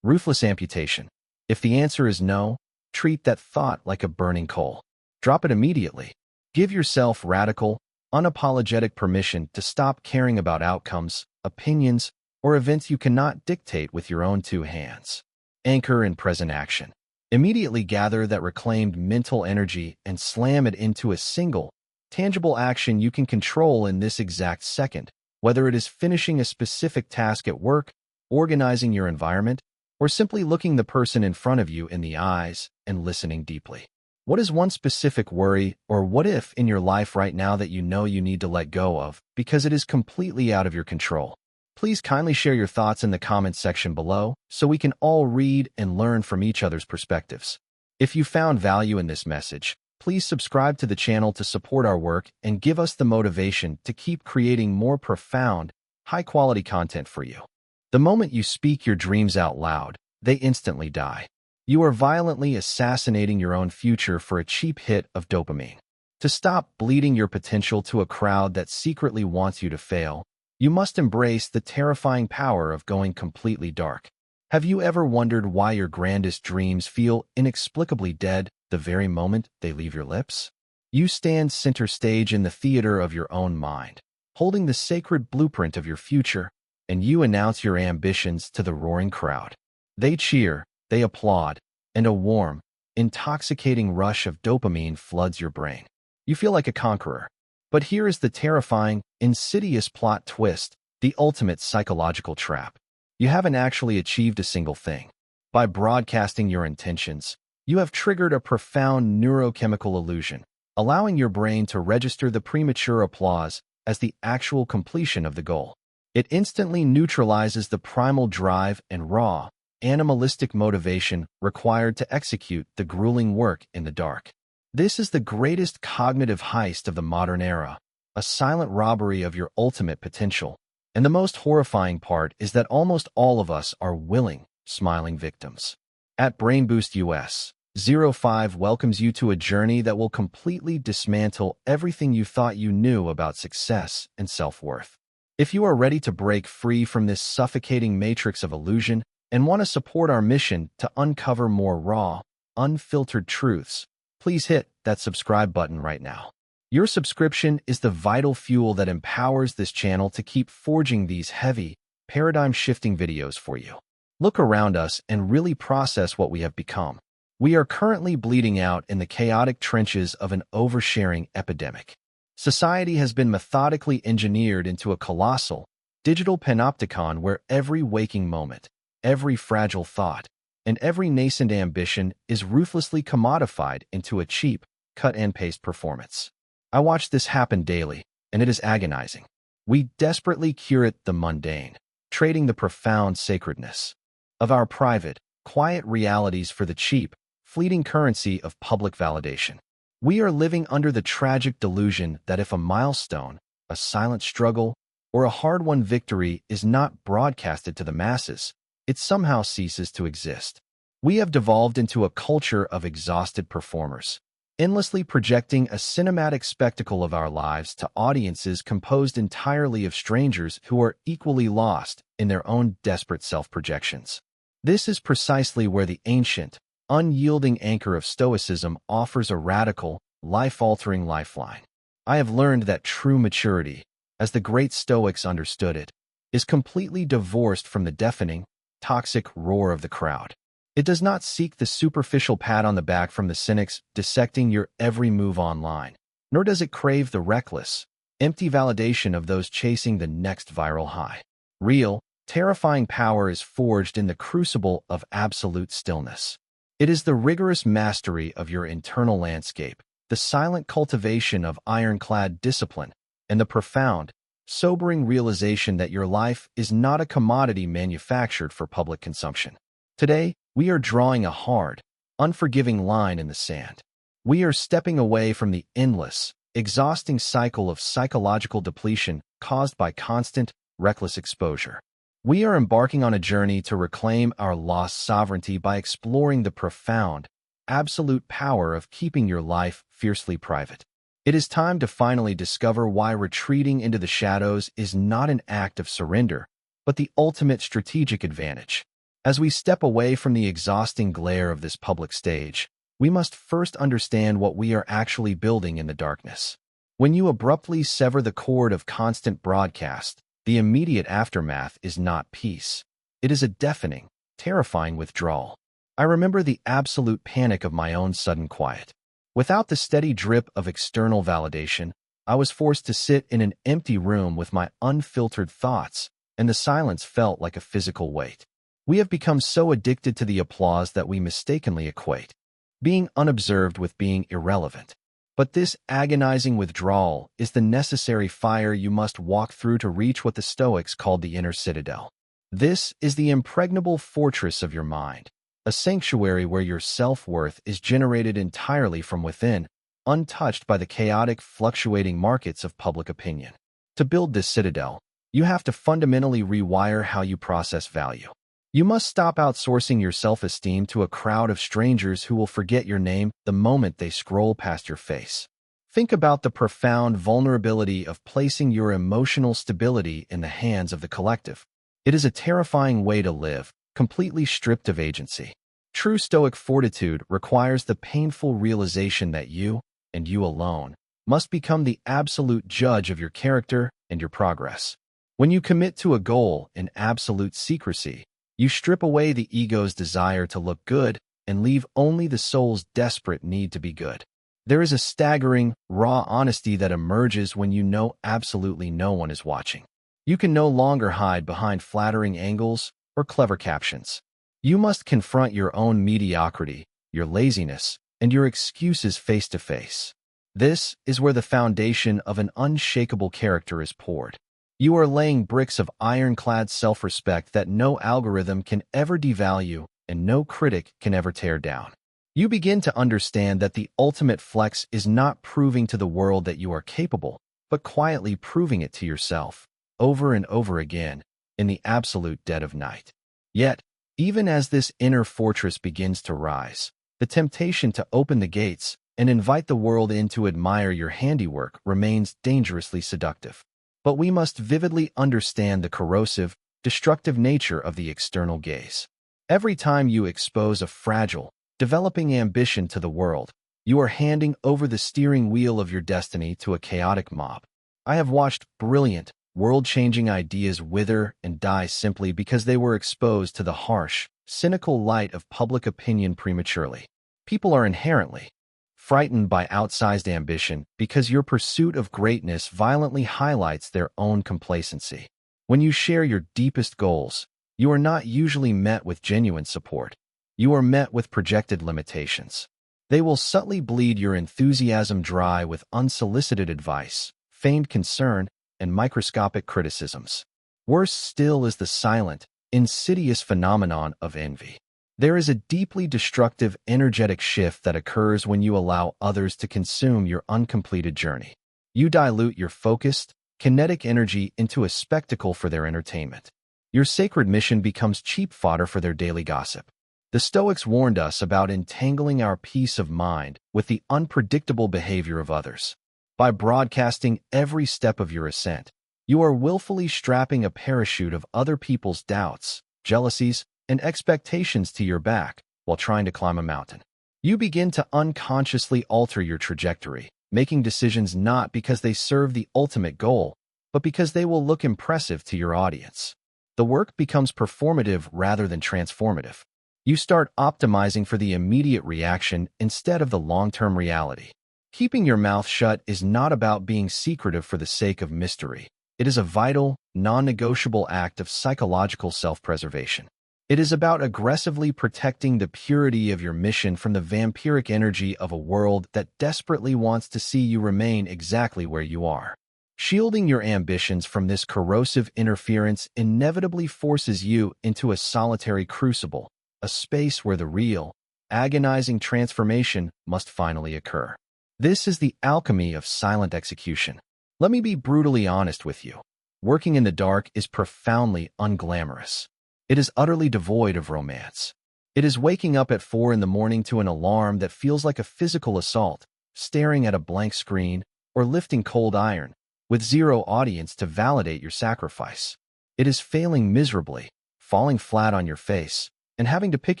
Ruthless amputation. If the answer is no, treat that thought like a burning coal. Drop it immediately. Give yourself radical, unapologetic permission to stop caring about outcomes, opinions, or events you cannot dictate with your own two hands. Anchor in present action. Immediately gather that reclaimed mental energy and slam it into a single, tangible action you can control in this exact second, whether it is finishing a specific task at work, organizing your environment, or simply looking the person in front of you in the eyes and listening deeply. What is one specific worry or what if in your life right now that you know you need to let go of because it is completely out of your control? Please kindly share your thoughts in the comments section below so we can all read and learn from each other's perspectives. If you found value in this message, Please subscribe to the channel to support our work and give us the motivation to keep creating more profound, high-quality content for you. The moment you speak your dreams out loud, they instantly die. You are violently assassinating your own future for a cheap hit of dopamine. To stop bleeding your potential to a crowd that secretly wants you to fail, you must embrace the terrifying power of going completely dark. Have you ever wondered why your grandest dreams feel inexplicably dead the very moment they leave your lips? You stand center stage in the theater of your own mind, holding the sacred blueprint of your future, and you announce your ambitions to the roaring crowd. They cheer, they applaud, and a warm, intoxicating rush of dopamine floods your brain. You feel like a conqueror. But here is the terrifying, insidious plot twist, the ultimate psychological trap. You haven't actually achieved a single thing. By broadcasting your intentions, you have triggered a profound neurochemical illusion, allowing your brain to register the premature applause as the actual completion of the goal. It instantly neutralizes the primal drive and raw, animalistic motivation required to execute the grueling work in the dark. This is the greatest cognitive heist of the modern era, a silent robbery of your ultimate potential. And the most horrifying part is that almost all of us are willing, smiling victims. At Brain Boost US, 05 welcomes you to a journey that will completely dismantle everything you thought you knew about success and self-worth. If you are ready to break free from this suffocating matrix of illusion and want to support our mission to uncover more raw, unfiltered truths, please hit that subscribe button right now. Your subscription is the vital fuel that empowers this channel to keep forging these heavy, paradigm-shifting videos for you. Look around us and really process what we have become. We are currently bleeding out in the chaotic trenches of an oversharing epidemic. Society has been methodically engineered into a colossal, digital panopticon where every waking moment, every fragile thought, and every nascent ambition is ruthlessly commodified into a cheap, cut-and-paste performance. I watch this happen daily, and it is agonizing. We desperately curate the mundane, trading the profound sacredness of our private, quiet realities for the cheap, fleeting currency of public validation. We are living under the tragic delusion that if a milestone, a silent struggle, or a hard-won victory is not broadcasted to the masses, it somehow ceases to exist. We have devolved into a culture of exhausted performers, endlessly projecting a cinematic spectacle of our lives to audiences composed entirely of strangers who are equally lost in their own desperate self-projections. This is precisely where the ancient, unyielding anchor of Stoicism offers a radical, life-altering lifeline. I have learned that true maturity, as the great Stoics understood it, is completely divorced from the deafening, toxic roar of the crowd. It does not seek the superficial pat on the back from the cynics dissecting your every move online, nor does it crave the reckless, empty validation of those chasing the next viral high. Real, terrifying power is forged in the crucible of absolute stillness. It is the rigorous mastery of your internal landscape, the silent cultivation of ironclad discipline, and the profound, sobering realization that your life is not a commodity manufactured for public consumption. Today, we are drawing a hard, unforgiving line in the sand. We are stepping away from the endless, exhausting cycle of psychological depletion caused by constant, reckless exposure. We are embarking on a journey to reclaim our lost sovereignty by exploring the profound, absolute power of keeping your life fiercely private. It is time to finally discover why retreating into the shadows is not an act of surrender, but the ultimate strategic advantage. As we step away from the exhausting glare of this public stage, we must first understand what we are actually building in the darkness. When you abruptly sever the cord of constant broadcast, the immediate aftermath is not peace. It is a deafening, terrifying withdrawal. I remember the absolute panic of my own sudden quiet. Without the steady drip of external validation, I was forced to sit in an empty room with my unfiltered thoughts, and the silence felt like a physical weight. We have become so addicted to the applause that we mistakenly equate being unobserved with being irrelevant. But this agonizing withdrawal is the necessary fire you must walk through to reach what the Stoics called the inner citadel. This is the impregnable fortress of your mind, a sanctuary where your self-worth is generated entirely from within, untouched by the chaotic, fluctuating markets of public opinion. To build this citadel, you have to fundamentally rewire how you process value. You must stop outsourcing your self-esteem to a crowd of strangers who will forget your name the moment they scroll past your face. Think about the profound vulnerability of placing your emotional stability in the hands of the collective. It is a terrifying way to live, completely stripped of agency. True Stoic fortitude requires the painful realization that you, and you alone, must become the absolute judge of your character and your progress. When you commit to a goal in absolute secrecy, you strip away the ego's desire to look good and leave only the soul's desperate need to be good. There is a staggering, raw honesty that emerges when you know absolutely no one is watching. You can no longer hide behind flattering angles or clever captions. You must confront your own mediocrity, your laziness, and your excuses face to face. This is where the foundation of an unshakable character is poured. You are laying bricks of ironclad self-respect that no algorithm can ever devalue and no critic can ever tear down. You begin to understand that the ultimate flex is not proving to the world that you are capable, but quietly proving it to yourself, over and over again, in the absolute dead of night. Yet, even as this inner fortress begins to rise, the temptation to open the gates and invite the world in to admire your handiwork remains dangerously seductive. But we must vividly understand the corrosive, destructive nature of the external gaze. Every time you expose a fragile, developing ambition to the world, you are handing over the steering wheel of your destiny to a chaotic mob. I have watched brilliant, world-changing ideas wither and die simply because they were exposed to the harsh, cynical light of public opinion prematurely. People are inherently frightened by outsized ambition because your pursuit of greatness violently highlights their own complacency. When you share your deepest goals, you are not usually met with genuine support. You are met with projected limitations. They will subtly bleed your enthusiasm dry with unsolicited advice, feigned concern, and microscopic criticisms. Worse still is the silent, insidious phenomenon of envy. There is a deeply destructive, energetic shift that occurs when you allow others to consume your uncompleted journey. You dilute your focused, kinetic energy into a spectacle for their entertainment. Your sacred mission becomes cheap fodder for their daily gossip. The Stoics warned us about entangling our peace of mind with the unpredictable behavior of others. By broadcasting every step of your ascent, you are willfully strapping a parachute of other people's doubts, jealousies, and expectations to your back while trying to climb a mountain. You begin to unconsciously alter your trajectory, making decisions not because they serve the ultimate goal, but because they will look impressive to your audience. The work becomes performative rather than transformative. You start optimizing for the immediate reaction instead of the long-term reality. Keeping your mouth shut is not about being secretive for the sake of mystery. It is a vital, non-negotiable act of psychological self-preservation. It is about aggressively protecting the purity of your mission from the vampiric energy of a world that desperately wants to see you remain exactly where you are. Shielding your ambitions from this corrosive interference inevitably forces you into a solitary crucible, a space where the real, agonizing transformation must finally occur. This is the alchemy of silent execution. Let me be brutally honest with you. Working in the dark is profoundly unglamorous. It is utterly devoid of romance. It is waking up at 4 a.m. to an alarm that feels like a physical assault, staring at a blank screen, or lifting cold iron, with zero audience to validate your sacrifice. It is failing miserably, falling flat on your face, and having to pick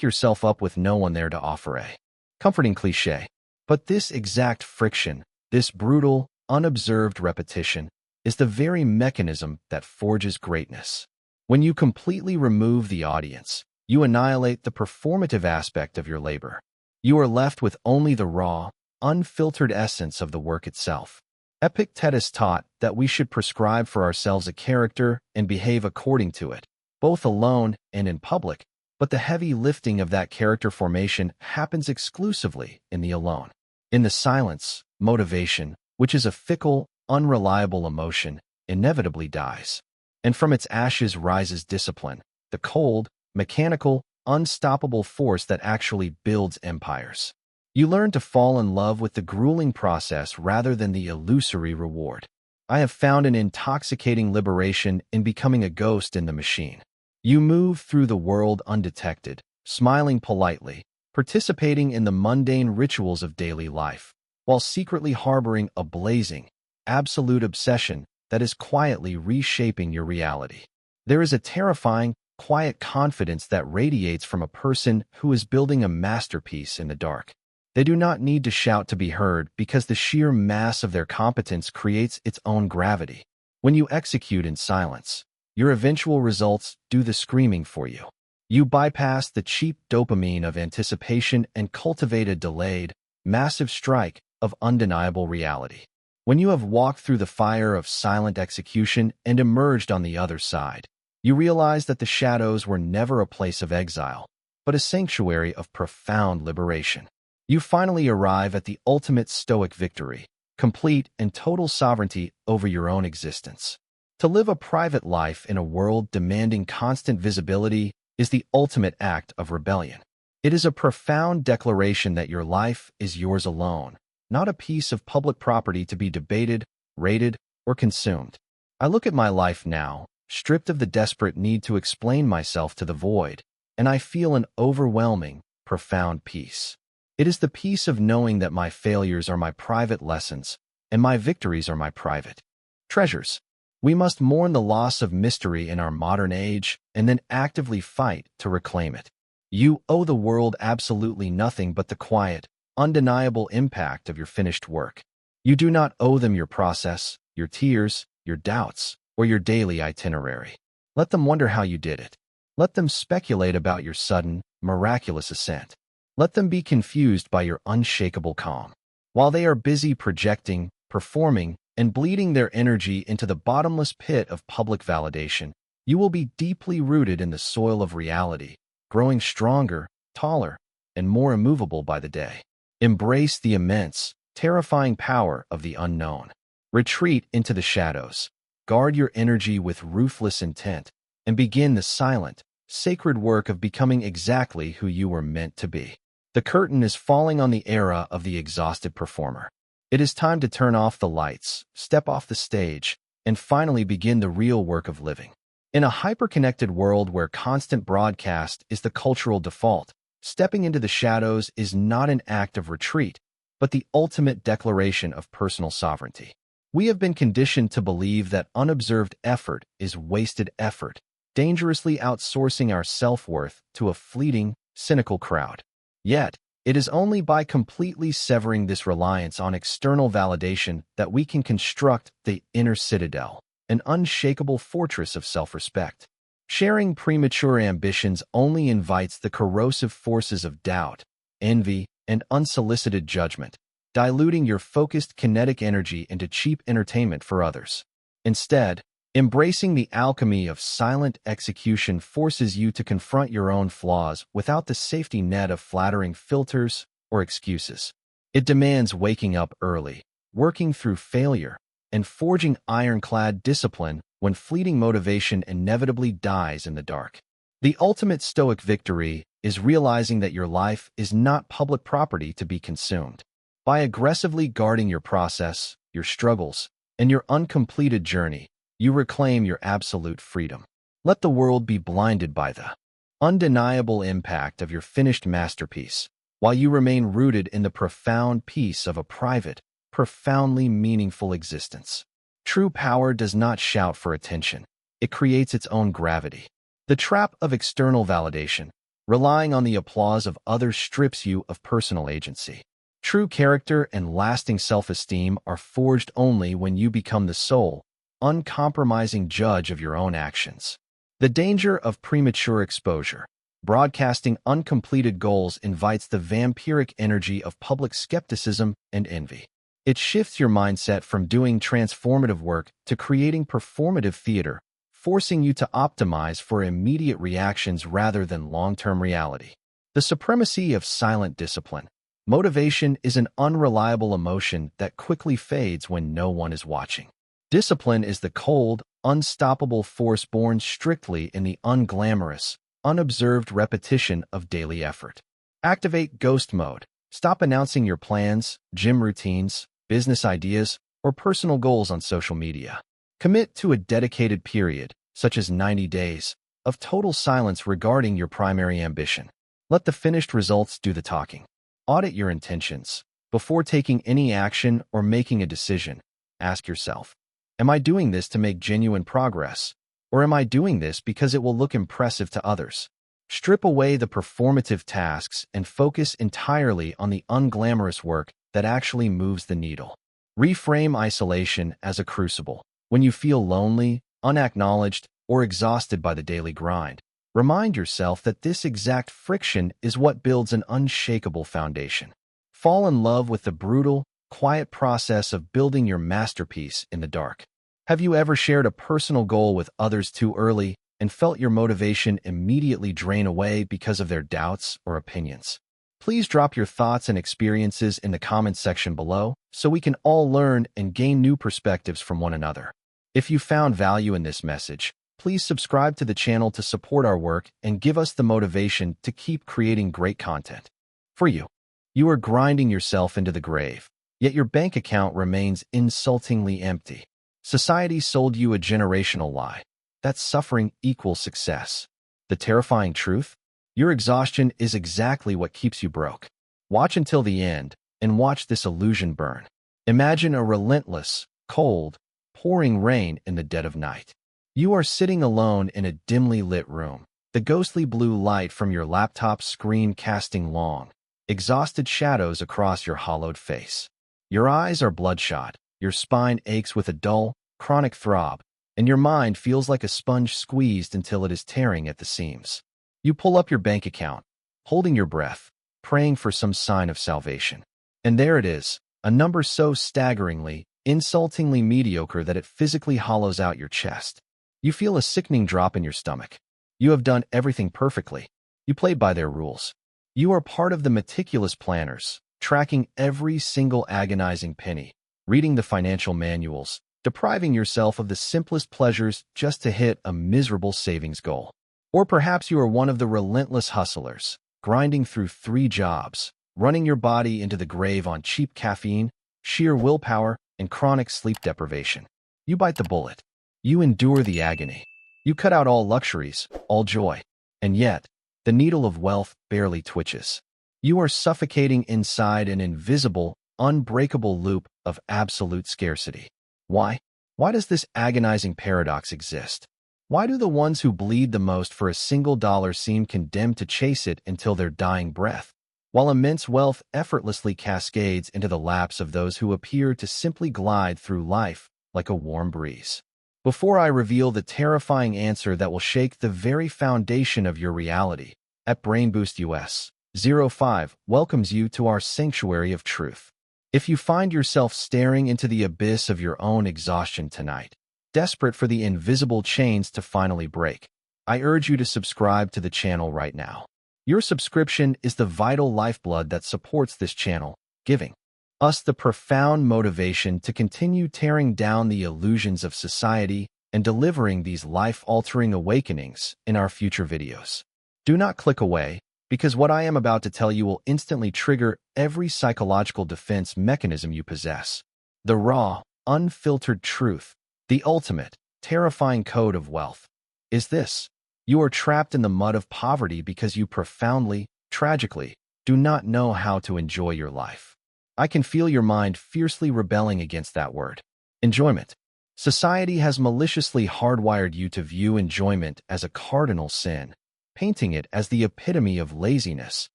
yourself up with no one there to offer a comforting cliché. But this exact friction, this brutal, unobserved repetition, is the very mechanism that forges greatness. When you completely remove the audience, you annihilate the performative aspect of your labor. You are left with only the raw, unfiltered essence of the work itself. Epictetus taught that we should prescribe for ourselves a character and behave according to it, both alone and in public, but the heavy lifting of that character formation happens exclusively in the alone. In the silence, motivation, which is a fickle, unreliable emotion, inevitably dies. And from its ashes rises discipline, the cold, mechanical, unstoppable force that actually builds empires. You learn to fall in love with the grueling process rather than the illusory reward. I have found an intoxicating liberation in becoming a ghost in the machine. You move through the world undetected, smiling politely, participating in the mundane rituals of daily life, while secretly harboring a blazing, absolute obsession that is quietly reshaping your reality. There is a terrifying, quiet confidence that radiates from a person who is building a masterpiece in the dark. They do not need to shout to be heard because the sheer mass of their competence creates its own gravity. When you execute in silence, your eventual results do the screaming for you. You bypass the cheap dopamine of anticipation and cultivate a delayed, massive strike of undeniable reality. When you have walked through the fire of silent execution and emerged on the other side, you realize that the shadows were never a place of exile, but a sanctuary of profound liberation. You finally arrive at the ultimate stoic victory, complete and total sovereignty over your own existence. To live a private life in a world demanding constant visibility is the ultimate act of rebellion. It is a profound declaration that your life is yours alone, not a piece of public property to be debated, rated, or consumed. I look at my life now, stripped of the desperate need to explain myself to the void, and I feel an overwhelming, profound peace. It is the peace of knowing that my failures are my private lessons, and my victories are my private treasures. We must mourn the loss of mystery in our modern age and then actively fight to reclaim it. You owe the world absolutely nothing but the quiet, undeniable impact of your finished work. You do not owe them your process, your tears, your doubts, or your daily itinerary. Let them wonder how you did it. Let them speculate about your sudden, miraculous ascent. Let them be confused by your unshakable calm. While they are busy projecting, performing, and bleeding their energy into the bottomless pit of public validation, you will be deeply rooted in the soil of reality, growing stronger, taller, and more immovable by the day. Embrace the immense, terrifying power of the unknown. Retreat into the shadows. Guard your energy with ruthless intent, and begin the silent, sacred work of becoming exactly who you were meant to be. The curtain is falling on the era of the exhausted performer. It is time to turn off the lights, step off the stage, and finally begin the real work of living. In a hyper-connected world where constant broadcast is the cultural default, stepping into the shadows is not an act of retreat, but the ultimate declaration of personal sovereignty. We have been conditioned to believe that unobserved effort is wasted effort, dangerously outsourcing our self-worth to a fleeting, cynical crowd. Yet, it is only by completely severing this reliance on external validation that we can construct the inner citadel, an unshakable fortress of self-respect. Sharing premature ambitions only invites the corrosive forces of doubt, envy, and unsolicited judgment, diluting your focused kinetic energy into cheap entertainment for others. Instead, embracing the alchemy of silent execution forces you to confront your own flaws without the safety net of flattering filters or excuses. It demands waking up early, working through failure, and forging ironclad discipline when fleeting motivation inevitably dies in the dark. The ultimate stoic victory is realizing that your life is not public property to be consumed. By aggressively guarding your process, your struggles, and your uncompleted journey, you reclaim your absolute freedom. Let the world be blinded by the undeniable impact of your finished masterpiece, while you remain rooted in the profound peace of a private, profoundly meaningful existence. True power does not shout for attention. It creates its own gravity. The trap of external validation, relying on the applause of others, strips you of personal agency. True character and lasting self-esteem are forged only when you become the sole, uncompromising judge of your own actions. The danger of premature exposure. Broadcasting uncompleted goals invites the vampiric energy of public skepticism and envy. It shifts your mindset from doing transformative work to creating performative theater, forcing you to optimize for immediate reactions rather than long-term reality. The supremacy of silent discipline. Motivation is an unreliable emotion that quickly fades when no one is watching. Discipline is the cold, unstoppable force born strictly in the unglamorous, unobserved repetition of daily effort. Activate ghost mode. Stop announcing your plans, gym routines, business ideas, or personal goals on social media. Commit to a dedicated period, such as 90 days, of total silence regarding your primary ambition. Let the finished results do the talking. Audit your intentions. Before taking any action or making a decision, ask yourself, am I doing this to make genuine progress? Or am I doing this because it will look impressive to others? Strip away the performative tasks and focus entirely on the unglamorous work that actually moves the needle. Reframe isolation as a crucible. When you feel lonely, unacknowledged, or exhausted by the daily grind, remind yourself that this exact friction is what builds an unshakable foundation. Fall in love with the brutal, quiet process of building your masterpiece in the dark. Have you ever shared a personal goal with others too early and felt your motivation immediately drain away because of their doubts or opinions? Please drop your thoughts and experiences in the comments section below so we can all learn and gain new perspectives from one another. If you found value in this message, please subscribe to the channel to support our work and give us the motivation to keep creating great content. For you, you are grinding yourself into the grave, yet your bank account remains insultingly empty. Society sold you a generational lie that suffering equals success. The terrifying truth? Your exhaustion is exactly what keeps you broke. Watch until the end and watch this illusion burn. Imagine a relentless, cold, pouring rain in the dead of night. You are sitting alone in a dimly lit room, the ghostly blue light from your laptop screen casting long, exhausted shadows across your hollowed face. Your eyes are bloodshot, your spine aches with a dull, chronic throb, and your mind feels like a sponge squeezed until it is tearing at the seams. You pull up your bank account, holding your breath, praying for some sign of salvation. And there it is, a number so staggeringly, insultingly mediocre that it physically hollows out your chest. You feel a sickening drop in your stomach. You have done everything perfectly. You played by their rules. You are part of the meticulous planners, tracking every single agonizing penny, reading the financial manuals, depriving yourself of the simplest pleasures just to hit a miserable savings goal. Or perhaps you are one of the relentless hustlers, grinding through 3 jobs, running your body into the grave on cheap caffeine, sheer willpower, and chronic sleep deprivation. You bite the bullet. You endure the agony. You cut out all luxuries, all joy. And yet, the needle of wealth barely twitches. You are suffocating inside an invisible, unbreakable loop of absolute scarcity. Why? Why does this agonizing paradox exist? Why do the ones who bleed the most for a single dollar seem condemned to chase it until their dying breath, while immense wealth effortlessly cascades into the laps of those who appear to simply glide through life like a warm breeze? Before I reveal the terrifying answer that will shake the very foundation of your reality, at Brain Boost US 05 welcomes you to our sanctuary of truth. If you find yourself staring into the abyss of your own exhaustion tonight, desperate for the invisible chains to finally break, I urge you to subscribe to the channel right now. Your subscription is the vital lifeblood that supports this channel, giving us the profound motivation to continue tearing down the illusions of society and delivering these life-altering awakenings in our future videos. Do not click away, because what I am about to tell you will instantly trigger every psychological defense mechanism you possess. The raw, unfiltered truth, the ultimate, terrifying code of wealth, is this: you are trapped in the mud of poverty because you profoundly, tragically, do not know how to enjoy your life. I can feel your mind fiercely rebelling against that word. Enjoyment. Society has maliciously hardwired you to view enjoyment as a cardinal sin, painting it as the epitome of laziness,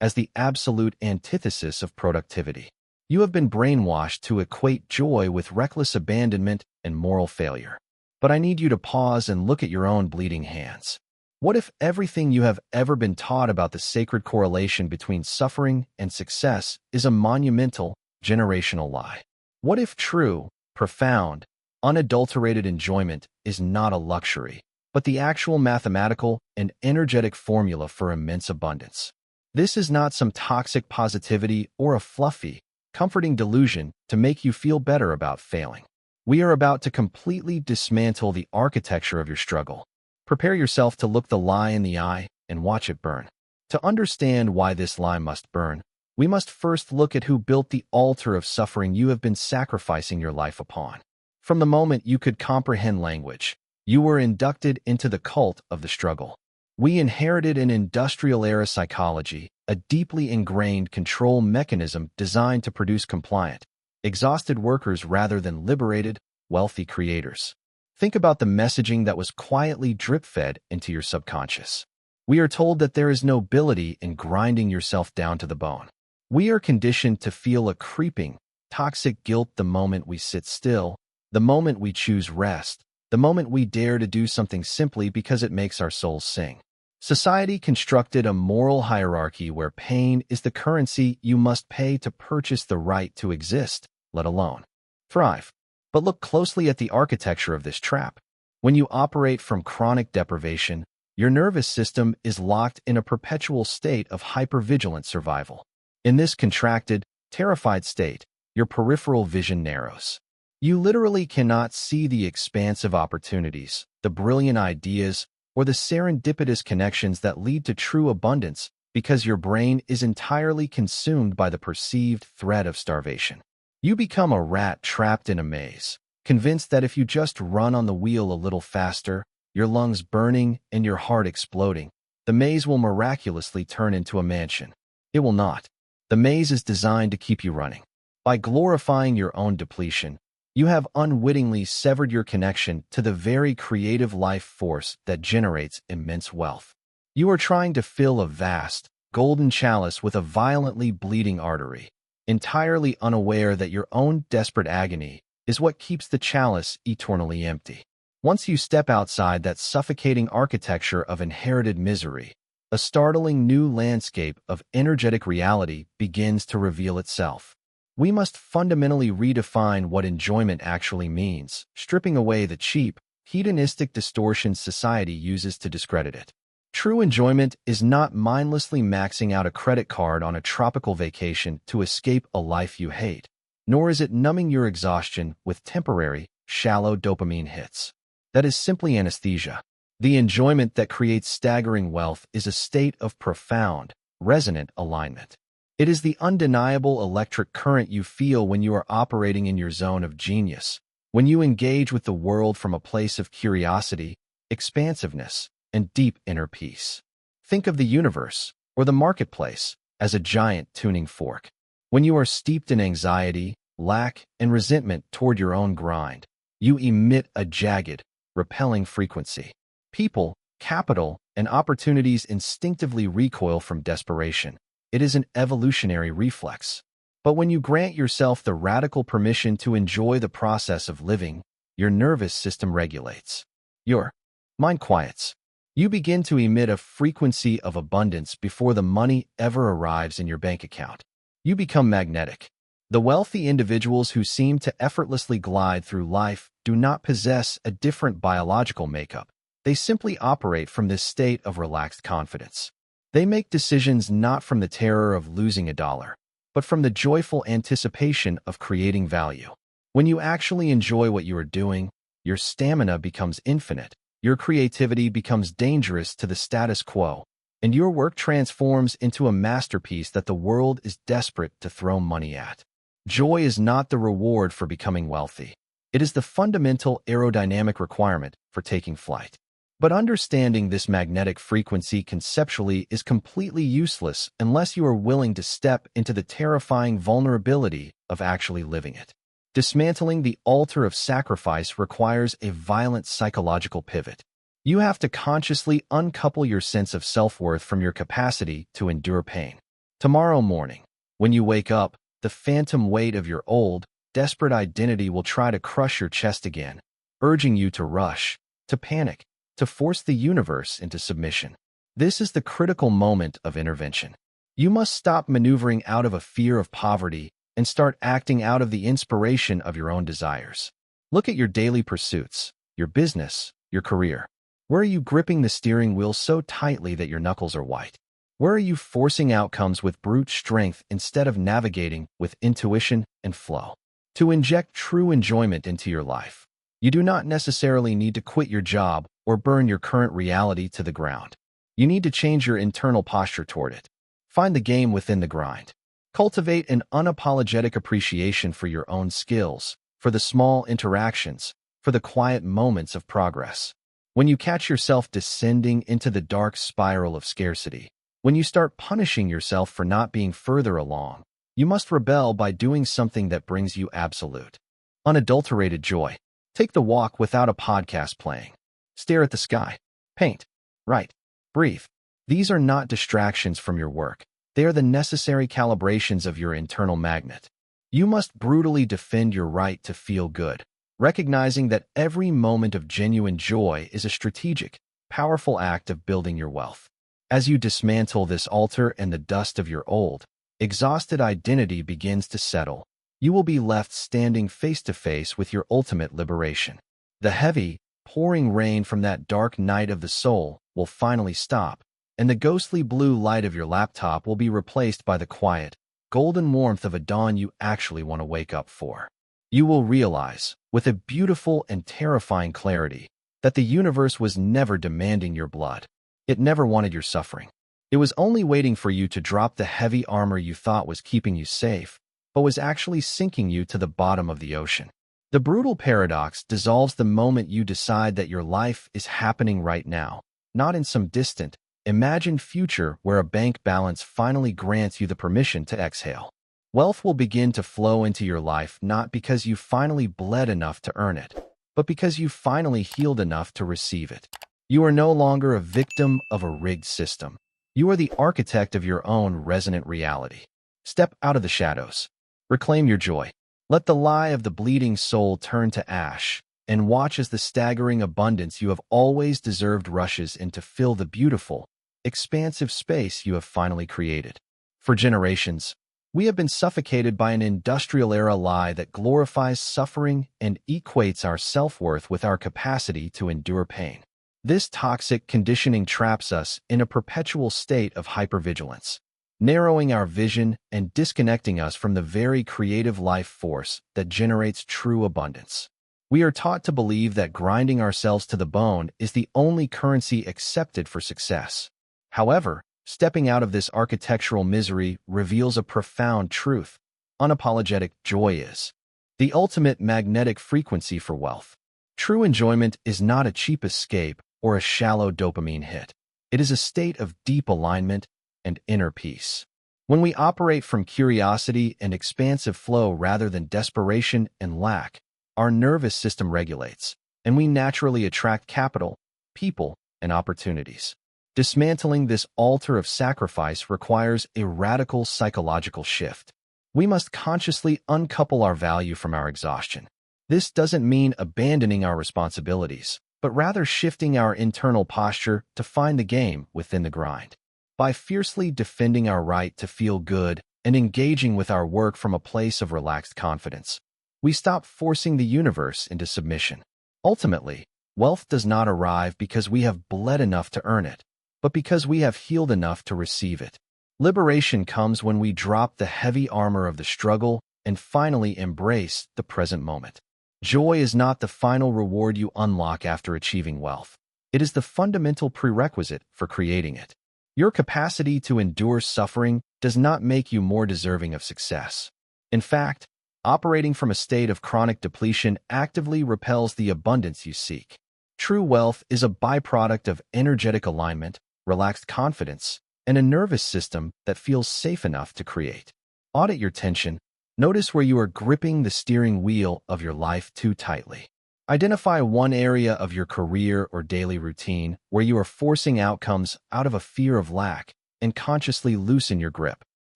as the absolute antithesis of productivity. You have been brainwashed to equate joy with reckless abandonment and moral failure. But I need you to pause and look at your own bleeding hands. What if everything you have ever been taught about the sacred correlation between suffering and success is a monumental, generational lie? What if true, profound, unadulterated enjoyment is not a luxury, but the actual mathematical and energetic formula for immense abundance? This is not some toxic positivity or a fluffy, comforting delusion to make you feel better about failing. We are about to completely dismantle the architecture of your struggle. Prepare yourself to look the lie in the eye and watch it burn. To understand why this lie must burn, we must first look at who built the altar of suffering you have been sacrificing your life upon. From the moment you could comprehend language, you were inducted into the cult of the struggle. We inherited an industrial-era psychology, a deeply ingrained control mechanism designed to produce compliant, exhausted workers rather than liberated, wealthy creators. Think about the messaging that was quietly drip-fed into your subconscious. We are told that there is nobility in grinding yourself down to the bone. We are conditioned to feel a creeping, toxic guilt the moment we sit still, the moment we choose rest, the moment we dare to do something simply because it makes our souls sing. Society constructed a moral hierarchy where pain is the currency you must pay to purchase the right to exist, let alone thrive. But look closely at the architecture of this trap. When you operate from chronic deprivation, your nervous system is locked in a perpetual state of hypervigilant survival. In this contracted, terrified state, your peripheral vision narrows. You literally cannot see the expansive opportunities, the brilliant ideas, or the serendipitous connections that lead to true abundance because your brain is entirely consumed by the perceived threat of starvation. You become a rat trapped in a maze, convinced that if you just run on the wheel a little faster, your lungs burning and your heart exploding, the maze will miraculously turn into a mansion. It will not. The maze is designed to keep you running. By glorifying your own depletion, you have unwittingly severed your connection to the very creative life force that generates immense wealth. You are trying to fill a vast, golden chalice with a violently bleeding artery, entirely unaware that your own desperate agony is what keeps the chalice eternally empty. Once you step outside that suffocating architecture of inherited misery, a startling new landscape of energetic reality begins to reveal itself. We must fundamentally redefine what enjoyment actually means, stripping away the cheap, hedonistic distortions society uses to discredit it. True enjoyment is not mindlessly maxing out a credit card on a tropical vacation to escape a life you hate, nor is it numbing your exhaustion with temporary, shallow dopamine hits. That is simply anesthesia. The enjoyment that creates staggering wealth is a state of profound, resonant alignment. It is the undeniable electric current you feel when you are operating in your zone of genius, when you engage with the world from a place of curiosity, expansiveness, and deep inner peace. Think of the universe, or the marketplace, as a giant tuning fork. When you are steeped in anxiety, lack, and resentment toward your own grind, you emit a jagged, repelling frequency. People, capital, and opportunities instinctively recoil from desperation. It is an evolutionary reflex. But when you grant yourself the radical permission to enjoy the process of living, your nervous system regulates. Your mind quiets. You begin to emit a frequency of abundance before the money ever arrives in your bank account. You become magnetic. The wealthy individuals who seem to effortlessly glide through life do not possess a different biological makeup. They simply operate from this state of relaxed confidence. They make decisions not from the terror of losing a dollar, but from the joyful anticipation of creating value. When you actually enjoy what you are doing, your stamina becomes infinite, your creativity becomes dangerous to the status quo, and your work transforms into a masterpiece that the world is desperate to throw money at. Joy is not the reward for becoming wealthy. It is the fundamental aerodynamic requirement for taking flight. But understanding this magnetic frequency conceptually is completely useless unless you are willing to step into the terrifying vulnerability of actually living it. Dismantling the altar of sacrifice requires a violent psychological pivot. You have to consciously uncouple your sense of self-worth from your capacity to endure pain. Tomorrow morning, when you wake up, the phantom weight of your old, desperate identity will try to crush your chest again, urging you to rush, to panic, to force the universe into submission. This is the critical moment of intervention. You must stop maneuvering out of a fear of poverty and start acting out of the inspiration of your own desires. Look at your daily pursuits, your business, your career. Where are you gripping the steering wheel so tightly that your knuckles are white? Where are you forcing outcomes with brute strength instead of navigating with intuition and flow? To inject true enjoyment into your life, you do not necessarily need to quit your job or burn your current reality to the ground. You need to change your internal posture toward it. Find the game within the grind. Cultivate an unapologetic appreciation for your own skills, for the small interactions, for the quiet moments of progress. When you catch yourself descending into the dark spiral of scarcity, when you start punishing yourself for not being further along, you must rebel by doing something that brings you absolute, unadulterated joy. Take the walk without a podcast playing. Stare at the sky. Paint. Write. Breathe. These are not distractions from your work. They are the necessary calibrations of your internal magnet. You must brutally defend your right to feel good, recognizing that every moment of genuine joy is a strategic, powerful act of building your wealth. As you dismantle this altar and the dust of your old, exhausted identity begins to settle, you will be left standing face to face with your ultimate liberation. The heavy, pouring rain from that dark night of the soul will finally stop, and the ghostly blue light of your laptop will be replaced by the quiet, golden warmth of a dawn you actually want to wake up for. You will realize, with a beautiful and terrifying clarity, that the universe was never demanding your blood. It never wanted your suffering. It was only waiting for you to drop the heavy armor you thought was keeping you safe, but was actually sinking you to the bottom of the ocean. The brutal paradox dissolves the moment you decide that your life is happening right now, not in some distant, imagined future where a bank balance finally grants you the permission to exhale. Wealth will begin to flow into your life not because you finally bled enough to earn it, but because you finally healed enough to receive it. You are no longer a victim of a rigged system. You are the architect of your own resonant reality. Step out of the shadows. Reclaim your joy. Let the lie of the bleeding soul turn to ash, and watch as the staggering abundance you have always deserved rushes in to fill the beautiful, expansive space you have finally created. For generations, we have been suffocated by an industrial-era lie that glorifies suffering and equates our self-worth with our capacity to endure pain. This toxic conditioning traps us in a perpetual state of hypervigilance, narrowing our vision and disconnecting us from the very creative life force that generates true abundance. We are taught to believe that grinding ourselves to the bone is the only currency accepted for success. However, stepping out of this architectural misery reveals a profound truth. Unapologetic joy is the ultimate magnetic frequency for wealth. True enjoyment is not a cheap escape or a shallow dopamine hit. It is a state of deep alignment and inner peace. When we operate from curiosity and expansive flow rather than desperation and lack, our nervous system regulates, and we naturally attract capital, people, and opportunities. Dismantling this altar of sacrifice requires a radical psychological shift. We must consciously uncouple our value from our exhaustion. This doesn't mean abandoning our responsibilities, but rather shifting our internal posture to find the game within the grind. By fiercely defending our right to feel good and engaging with our work from a place of relaxed confidence, we stop forcing the universe into submission. Ultimately, wealth does not arrive because we have bled enough to earn it, but because we have healed enough to receive it. Liberation comes when we drop the heavy armor of the struggle and finally embrace the present moment. Joy is not the final reward you unlock after achieving wealth. It is the fundamental prerequisite for creating it. Your capacity to endure suffering does not make you more deserving of success. In fact, operating from a state of chronic depletion actively repels the abundance you seek. True wealth is a byproduct of energetic alignment, relaxed confidence, and a nervous system that feels safe enough to create. Audit your tension. Notice where you are gripping the steering wheel of your life too tightly. Identify one area of your career or daily routine where you are forcing outcomes out of a fear of lack and consciously loosen your grip.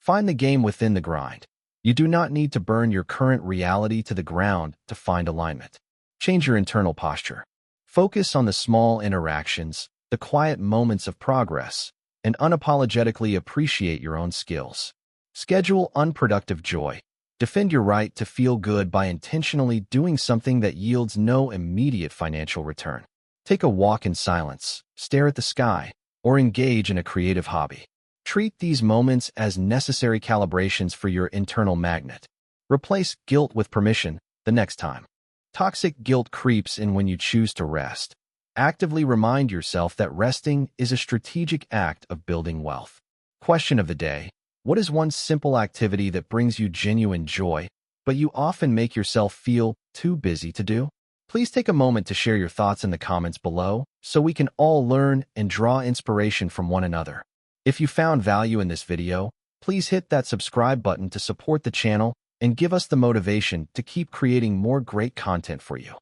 Find the game within the grind. You do not need to burn your current reality to the ground to find alignment. Change your internal posture. Focus on the small interactions, the quiet moments of progress, and unapologetically appreciate your own skills. Schedule unproductive joy. Defend your right to feel good by intentionally doing something that yields no immediate financial return. Take a walk in silence, stare at the sky, or engage in a creative hobby. Treat these moments as necessary calibrations for your internal magnet. Replace guilt with permission the next time. Toxic guilt creeps in when you choose to rest. Actively remind yourself that resting is a strategic act of building wealth. Question of the day: What is one simple activity that brings you genuine joy, but you often make yourself feel too busy to do? Please take a moment to share your thoughts in the comments below so we can all learn and draw inspiration from one another. If you found value in this video, please hit that subscribe button to support the channel and give us the motivation to keep creating more great content for you.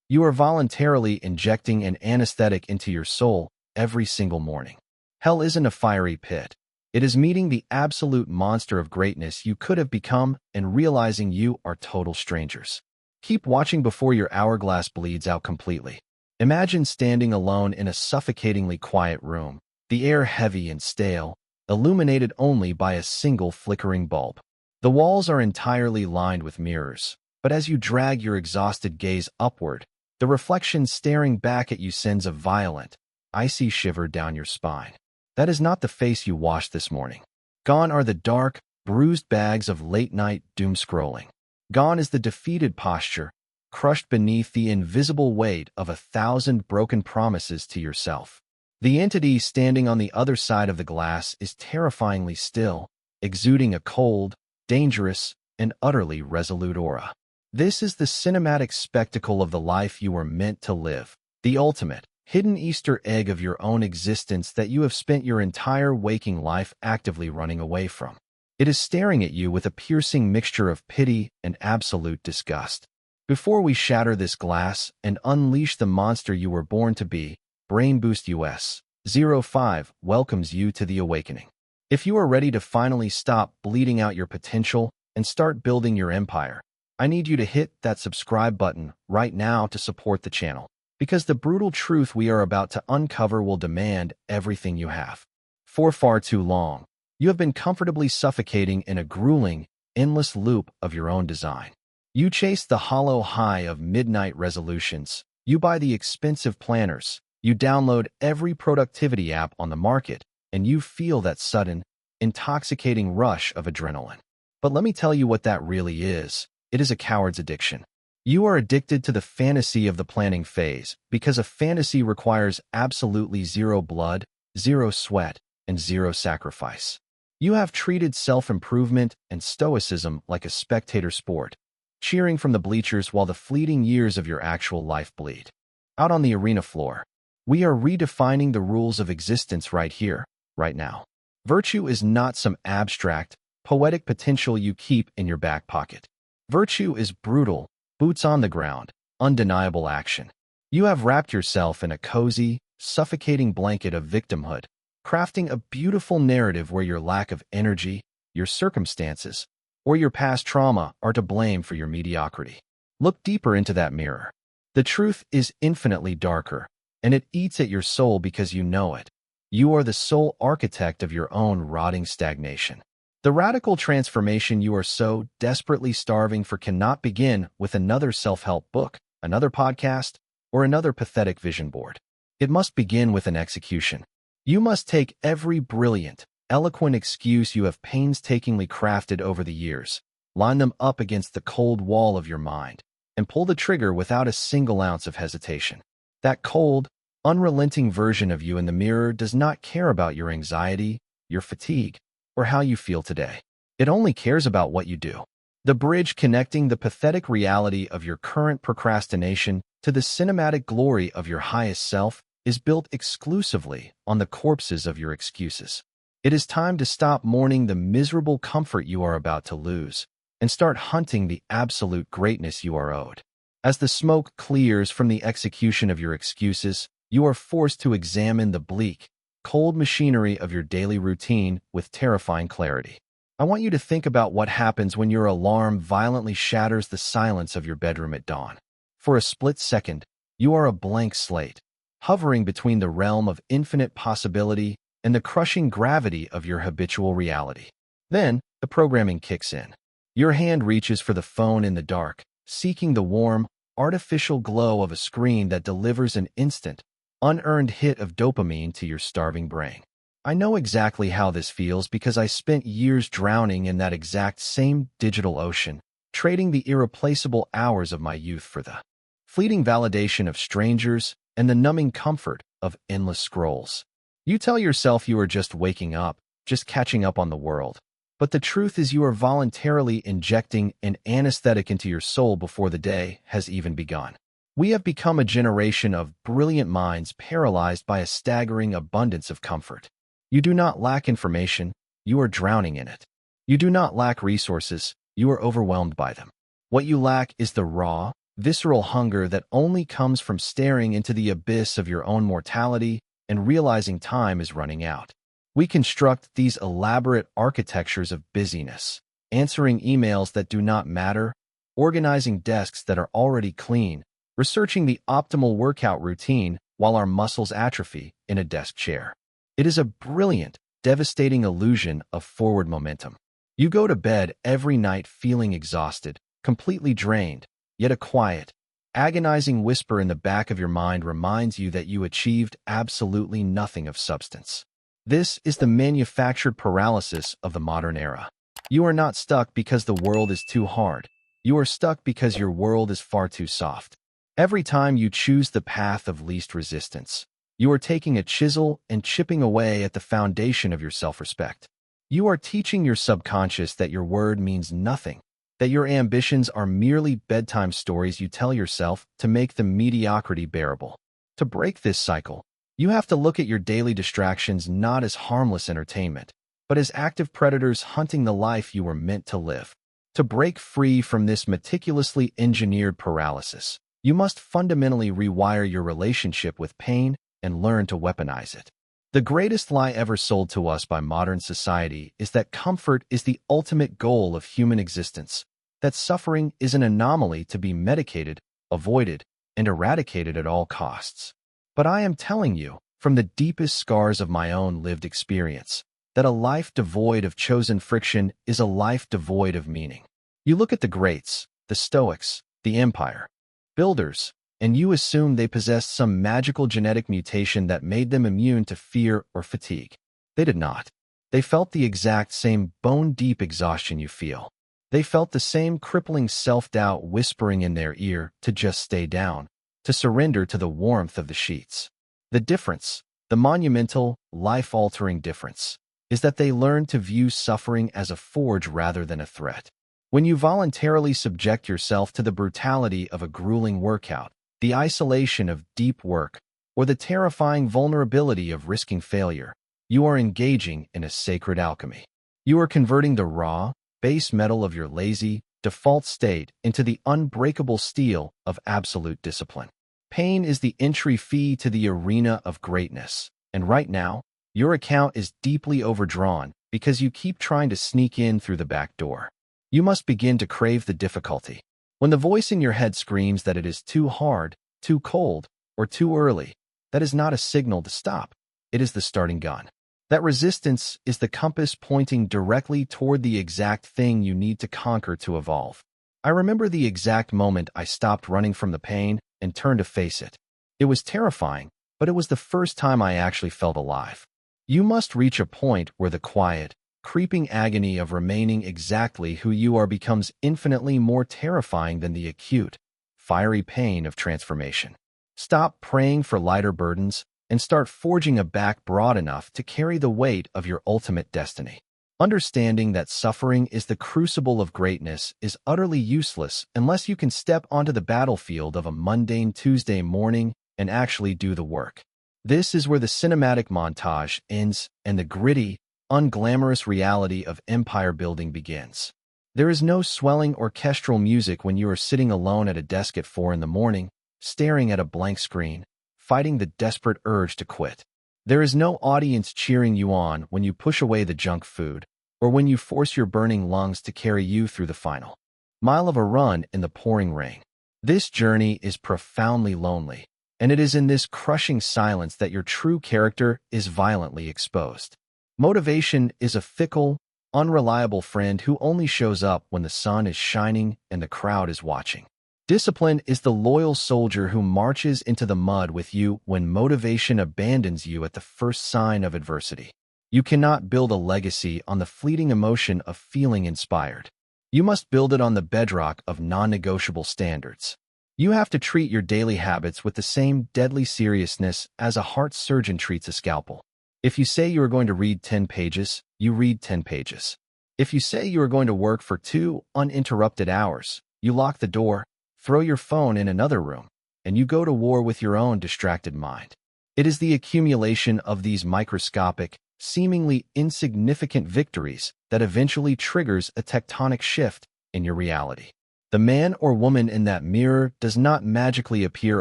You are voluntarily injecting an anesthetic into your soul every single morning. Hell isn't a fiery pit. It is meeting the absolute monster of greatness you could have become and realizing you are total strangers. Keep watching before your hourglass bleeds out completely. Imagine standing alone in a suffocatingly quiet room, the air heavy and stale, illuminated only by a single flickering bulb. The walls are entirely lined with mirrors, but as you drag your exhausted gaze upward, the reflection staring back at you sends a violent, icy shiver down your spine. That is not the face you washed this morning. Gone are the dark, bruised bags of late-night doom scrolling. Gone is the defeated posture, crushed beneath the invisible weight of 1,000 broken promises to yourself. The entity standing on the other side of the glass is terrifyingly still, exuding a cold, dangerous, and utterly resolute aura. This is the cinematic spectacle of the life you were meant to live, the ultimate, hidden Easter egg of your own existence that you have spent your entire waking life actively running away from. It is staring at you with a piercing mixture of pity and absolute disgust. Before we shatter this glass and unleash the monster you were born to be, Brain Boost US 05 welcomes you to the awakening. If you are ready to finally stop bleeding out your potential and start building your empire, I need you to hit that subscribe button right now to support the channel, because the brutal truth we are about to uncover will demand everything you have. For far too long, you have been comfortably suffocating in a grueling, endless loop of your own design. You chase the hollow high of midnight resolutions. You buy the expensive planners. You download every productivity app on the market, and you feel that sudden, intoxicating rush of adrenaline. But let me tell you what that really is. It is a coward's addiction. You are addicted to the fantasy of the planning phase because a fantasy requires absolutely zero blood, zero sweat, and zero sacrifice. You have treated self-improvement and stoicism like a spectator sport, cheering from the bleachers while the fleeting years of your actual life bleed. Out on the arena floor, we are redefining the rules of existence right here, right now. Virtue is not some abstract, poetic potential you keep in your back pocket. Virtue is brutal, boots on the ground, undeniable action. You have wrapped yourself in a cozy, suffocating blanket of victimhood, crafting a beautiful narrative where your lack of energy, your circumstances, or your past trauma are to blame for your mediocrity. Look deeper into that mirror. The truth is infinitely darker, and it eats at your soul because you know it. You are the sole architect of your own rotting stagnation. The radical transformation you are so desperately starving for cannot begin with another self-help book, another podcast, or another pathetic vision board. It must begin with an execution. You must take every brilliant, eloquent excuse you have painstakingly crafted over the years, line them up against the cold wall of your mind, and pull the trigger without a single ounce of hesitation. That cold, unrelenting version of you in the mirror does not care about your anxiety, your fatigue, or how you feel today. It only cares about what you do. The bridge connecting the pathetic reality of your current procrastination to the cinematic glory of your highest self is built exclusively on the corpses of your excuses. It is time to stop mourning the miserable comfort you are about to lose and start hunting the absolute greatness you are owed. As the smoke clears from the execution of your excuses, you are forced to examine the bleak, cold machinery of your daily routine with terrifying clarity. I want you to think about what happens when your alarm violently shatters the silence of your bedroom at dawn. For a split second, you are a blank slate, hovering between the realm of infinite possibility and the crushing gravity of your habitual reality. Then, the programming kicks in. Your hand reaches for the phone in the dark, seeking the warm, artificial glow of a screen that delivers an instant, unearned hit of dopamine to your starving brain. I know exactly how this feels because I spent years drowning in that exact same digital ocean, trading the irreplaceable hours of my youth for the fleeting validation of strangers and the numbing comfort of endless scrolls. You tell yourself you are just waking up, just catching up on the world. But the truth is you are voluntarily injecting an anesthetic into your soul before the day has even begun. We have become a generation of brilliant minds paralyzed by a staggering abundance of comfort. You do not lack information, you are drowning in it. You do not lack resources, you are overwhelmed by them. What you lack is the raw, visceral hunger that only comes from staring into the abyss of your own mortality and realizing time is running out. We construct these elaborate architectures of busyness, answering emails that do not matter, organizing desks that are already clean, researching the optimal workout routine while our muscles atrophy in a desk chair. It is a brilliant, devastating illusion of forward momentum. You go to bed every night feeling exhausted, completely drained, yet a quiet, agonizing whisper in the back of your mind reminds you that you achieved absolutely nothing of substance. This is the manufactured paralysis of the modern era. You are not stuck because the world is too hard. You are stuck because your world is far too soft. Every time you choose the path of least resistance, you are taking a chisel and chipping away at the foundation of your self-respect. You are teaching your subconscious that your word means nothing, that your ambitions are merely bedtime stories you tell yourself to make the mediocrity bearable. To break this cycle, you have to look at your daily distractions not as harmless entertainment, but as active predators hunting the life you were meant to live. To break free from this meticulously engineered paralysis, you must fundamentally rewire your relationship with pain and learn to weaponize it. The greatest lie ever sold to us by modern society is that comfort is the ultimate goal of human existence, that suffering is an anomaly to be medicated, avoided, and eradicated at all costs. But I am telling you, from the deepest scars of my own lived experience, that a life devoid of chosen friction is a life devoid of meaning. You look at the greats, the Stoics, the empire builders, and you assume they possessed some magical genetic mutation that made them immune to fear or fatigue. They did not. They felt the exact same bone-deep exhaustion you feel. They felt the same crippling self-doubt whispering in their ear to just stay down, to surrender to the warmth of the sheets. The difference, the monumental, life-altering difference, is that they learned to view suffering as a forge rather than a threat. When you voluntarily subject yourself to the brutality of a grueling workout, the isolation of deep work, or the terrifying vulnerability of risking failure, you are engaging in a sacred alchemy. You are converting the raw, base metal of your lazy, default state into the unbreakable steel of absolute discipline. Pain is the entry fee to the arena of greatness, and right now, your account is deeply overdrawn because you keep trying to sneak in through the back door. You must begin to crave the difficulty. When the voice in your head screams that it is too hard, too cold, or too early, that is not a signal to stop. It is the starting gun. That resistance is the compass pointing directly toward the exact thing you need to conquer to evolve. I remember the exact moment I stopped running from the pain and turned to face it. It was terrifying, but it was the first time I actually felt alive. You must reach a point where the quiet, creeping agony of remaining exactly who you are becomes infinitely more terrifying than the acute, fiery pain of transformation. Stop praying for lighter burdens and start forging a back broad enough to carry the weight of your ultimate destiny. Understanding that suffering is the crucible of greatness is utterly useless unless you can step onto the battlefield of a mundane Tuesday morning and actually do the work. This is where the cinematic montage ends and the gritty, unglamorous reality of empire building begins. There is no swelling orchestral music when you are sitting alone at a desk at 4 a.m, staring at a blank screen, fighting the desperate urge to quit. There is no audience cheering you on when you push away the junk food, or when you force your burning lungs to carry you through the final mile of a run in the pouring rain. This journey is profoundly lonely, and it is in this crushing silence that your true character is violently exposed. Motivation is a fickle, unreliable friend who only shows up when the sun is shining and the crowd is watching. Discipline is the loyal soldier who marches into the mud with you when motivation abandons you at the first sign of adversity. You cannot build a legacy on the fleeting emotion of feeling inspired. You must build it on the bedrock of non-negotiable standards. You have to treat your daily habits with the same deadly seriousness as a heart surgeon treats a scalpel. If you say you are going to read 10 pages, you read 10 pages. If you say you are going to work for 2 uninterrupted hours, you lock the door, throw your phone in another room, and you go to war with your own distracted mind. It is the accumulation of these microscopic, seemingly insignificant victories that eventually triggers a tectonic shift in your reality. The man or woman in that mirror does not magically appear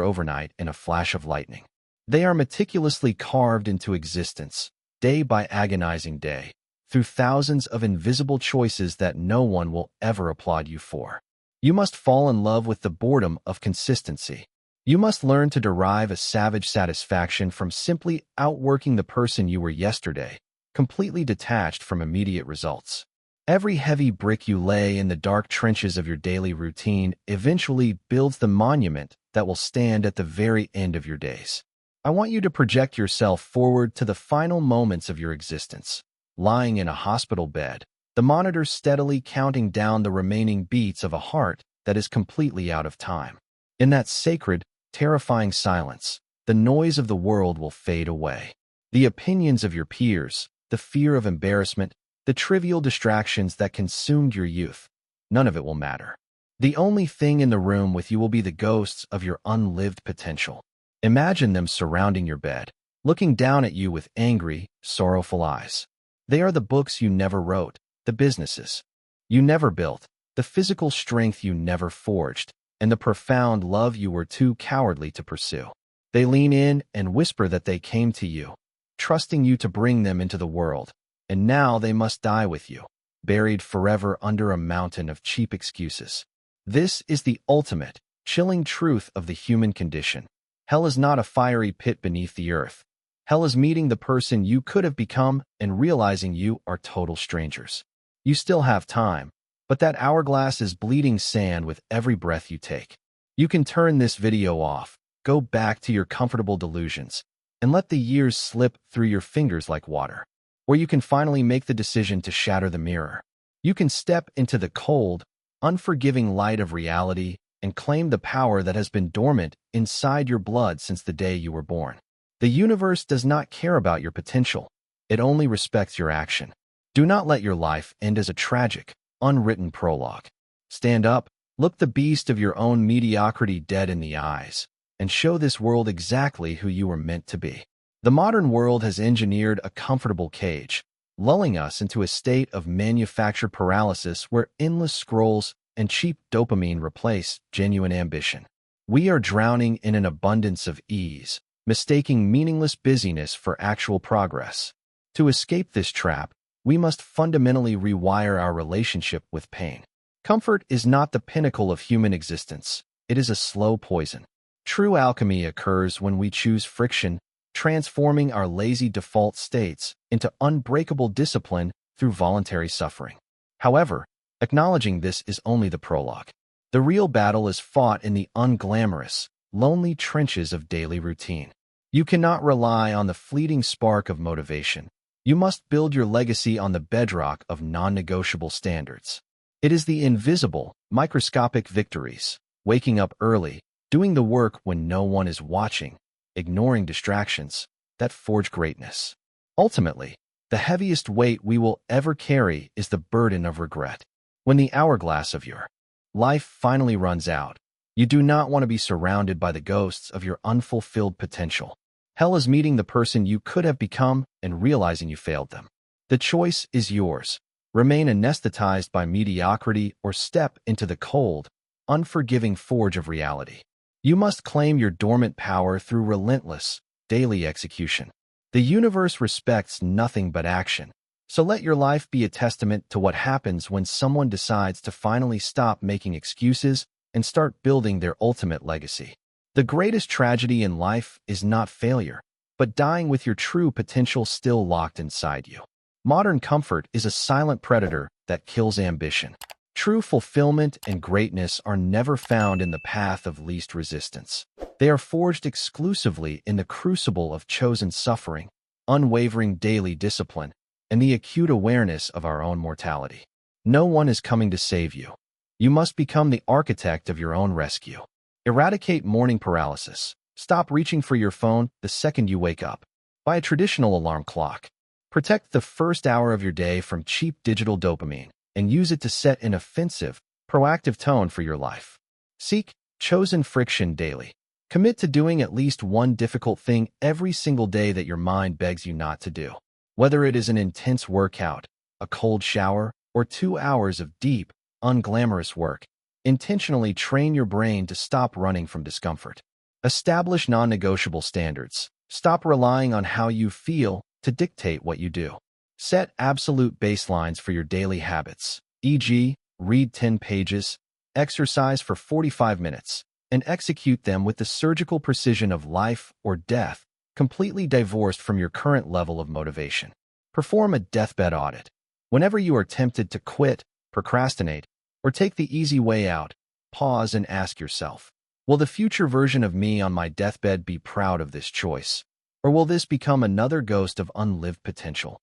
overnight in a flash of lightning. They are meticulously carved into existence, day by agonizing day, through thousands of invisible choices that no one will ever applaud you for. You must fall in love with the boredom of consistency. You must learn to derive a savage satisfaction from simply outworking the person you were yesterday, completely detached from immediate results. Every heavy brick you lay in the dark trenches of your daily routine eventually builds the monument that will stand at the very end of your days. I want you to project yourself forward to the final moments of your existence. Lying in a hospital bed, the monitor steadily counting down the remaining beats of a heart that is completely out of time. In that sacred, terrifying silence, the noise of the world will fade away. The opinions of your peers, the fear of embarrassment, the trivial distractions that consumed your youth, none of it will matter. The only thing in the room with you will be the ghosts of your unlived potential. Imagine them surrounding your bed, looking down at you with angry, sorrowful eyes. They are the books you never wrote, the businesses you never built, the physical strength you never forged, and the profound love you were too cowardly to pursue. They lean in and whisper that they came to you, trusting you to bring them into the world, and now they must die with you, buried forever under a mountain of cheap excuses. This is the ultimate, chilling truth of the human condition. Hell is not a fiery pit beneath the earth. Hell is meeting the person you could have become and realizing you are total strangers. You still have time, but that hourglass is bleeding sand with every breath you take. You can turn this video off, go back to your comfortable delusions, and let the years slip through your fingers like water. Or you can finally make the decision to shatter the mirror. You can step into the cold, unforgiving light of reality and claim the power that has been dormant inside your blood since the day you were born. The universe does not care about your potential. It only respects your action. Do not let your life end as a tragic, unwritten prologue. Stand up, look the beast of your own mediocrity dead in the eyes, and show this world exactly who you were meant to be. The modern world has engineered a comfortable cage, lulling us into a state of manufactured paralysis where endless scrolls and cheap dopamine replace genuine ambition. We are drowning in an abundance of ease, mistaking meaningless busyness for actual progress. To escape this trap, we must fundamentally rewire our relationship with pain. Comfort is not the pinnacle of human existence. It is a slow poison. True alchemy occurs when we choose friction, transforming our lazy default states into unbreakable discipline through voluntary suffering. However, acknowledging this is only the prologue. The real battle is fought in the unglamorous, lonely trenches of daily routine. You cannot rely on the fleeting spark of motivation. You must build your legacy on the bedrock of non-negotiable standards. It is the invisible, microscopic victories, waking up early, doing the work when no one is watching, ignoring distractions, that forge greatness. Ultimately, the heaviest weight we will ever carry is the burden of regret. When the hourglass of your life finally runs out, you do not want to be surrounded by the ghosts of your unfulfilled potential. Hell is meeting the person you could have become and realizing you failed them. The choice is yours. Remain anesthetized by mediocrity or step into the cold, unforgiving forge of reality. You must claim your dormant power through relentless, daily execution. The universe respects nothing but action, so let your life be a testament to what happens when someone decides to finally stop making excuses and start building their ultimate legacy. The greatest tragedy in life is not failure, but dying with your true potential still locked inside you. Modern comfort is a silent predator that kills ambition. True fulfillment and greatness are never found in the path of least resistance. They are forged exclusively in the crucible of chosen suffering, unwavering daily discipline, and the acute awareness of our own mortality. No one is coming to save you. You must become the architect of your own rescue. Eradicate morning paralysis. Stop reaching for your phone the second you wake up. Buy a traditional alarm clock. Protect the first hour of your day from cheap digital dopamine and use it to set an offensive, proactive tone for your life. Seek chosen friction daily. Commit to doing at least one difficult thing every single day that your mind begs you not to do. Whether it is an intense workout, a cold shower, or 2 hours of deep, unglamorous work, intentionally train your brain to stop running from discomfort. Establish non-negotiable standards. Stop relying on how you feel to dictate what you do. Set absolute baselines for your daily habits, e.g., read 10 pages, exercise for 45 minutes, and execute them with the surgical precision of life or death, completely divorced from your current level of motivation. Perform a deathbed audit. Whenever you are tempted to quit, procrastinate, or take the easy way out, pause and ask yourself, will the future version of me on my deathbed be proud of this choice? Or will this become another ghost of unlived potential?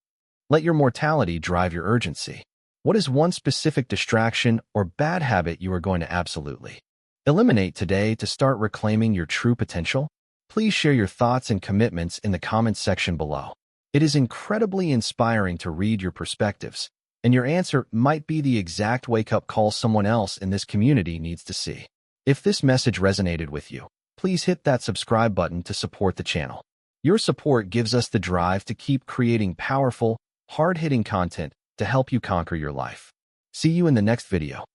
Let your mortality drive your urgency. What is one specific distraction or bad habit you are going to absolutely eliminate today to start reclaiming your true potential? Please share your thoughts and commitments in the comments section below. It is incredibly inspiring to read your perspectives, and your answer might be the exact wake-up call someone else in this community needs to see. If this message resonated with you, please hit that subscribe button to support the channel. Your support gives us the drive to keep creating powerful, hard-hitting content to help you conquer your life. See you in the next video.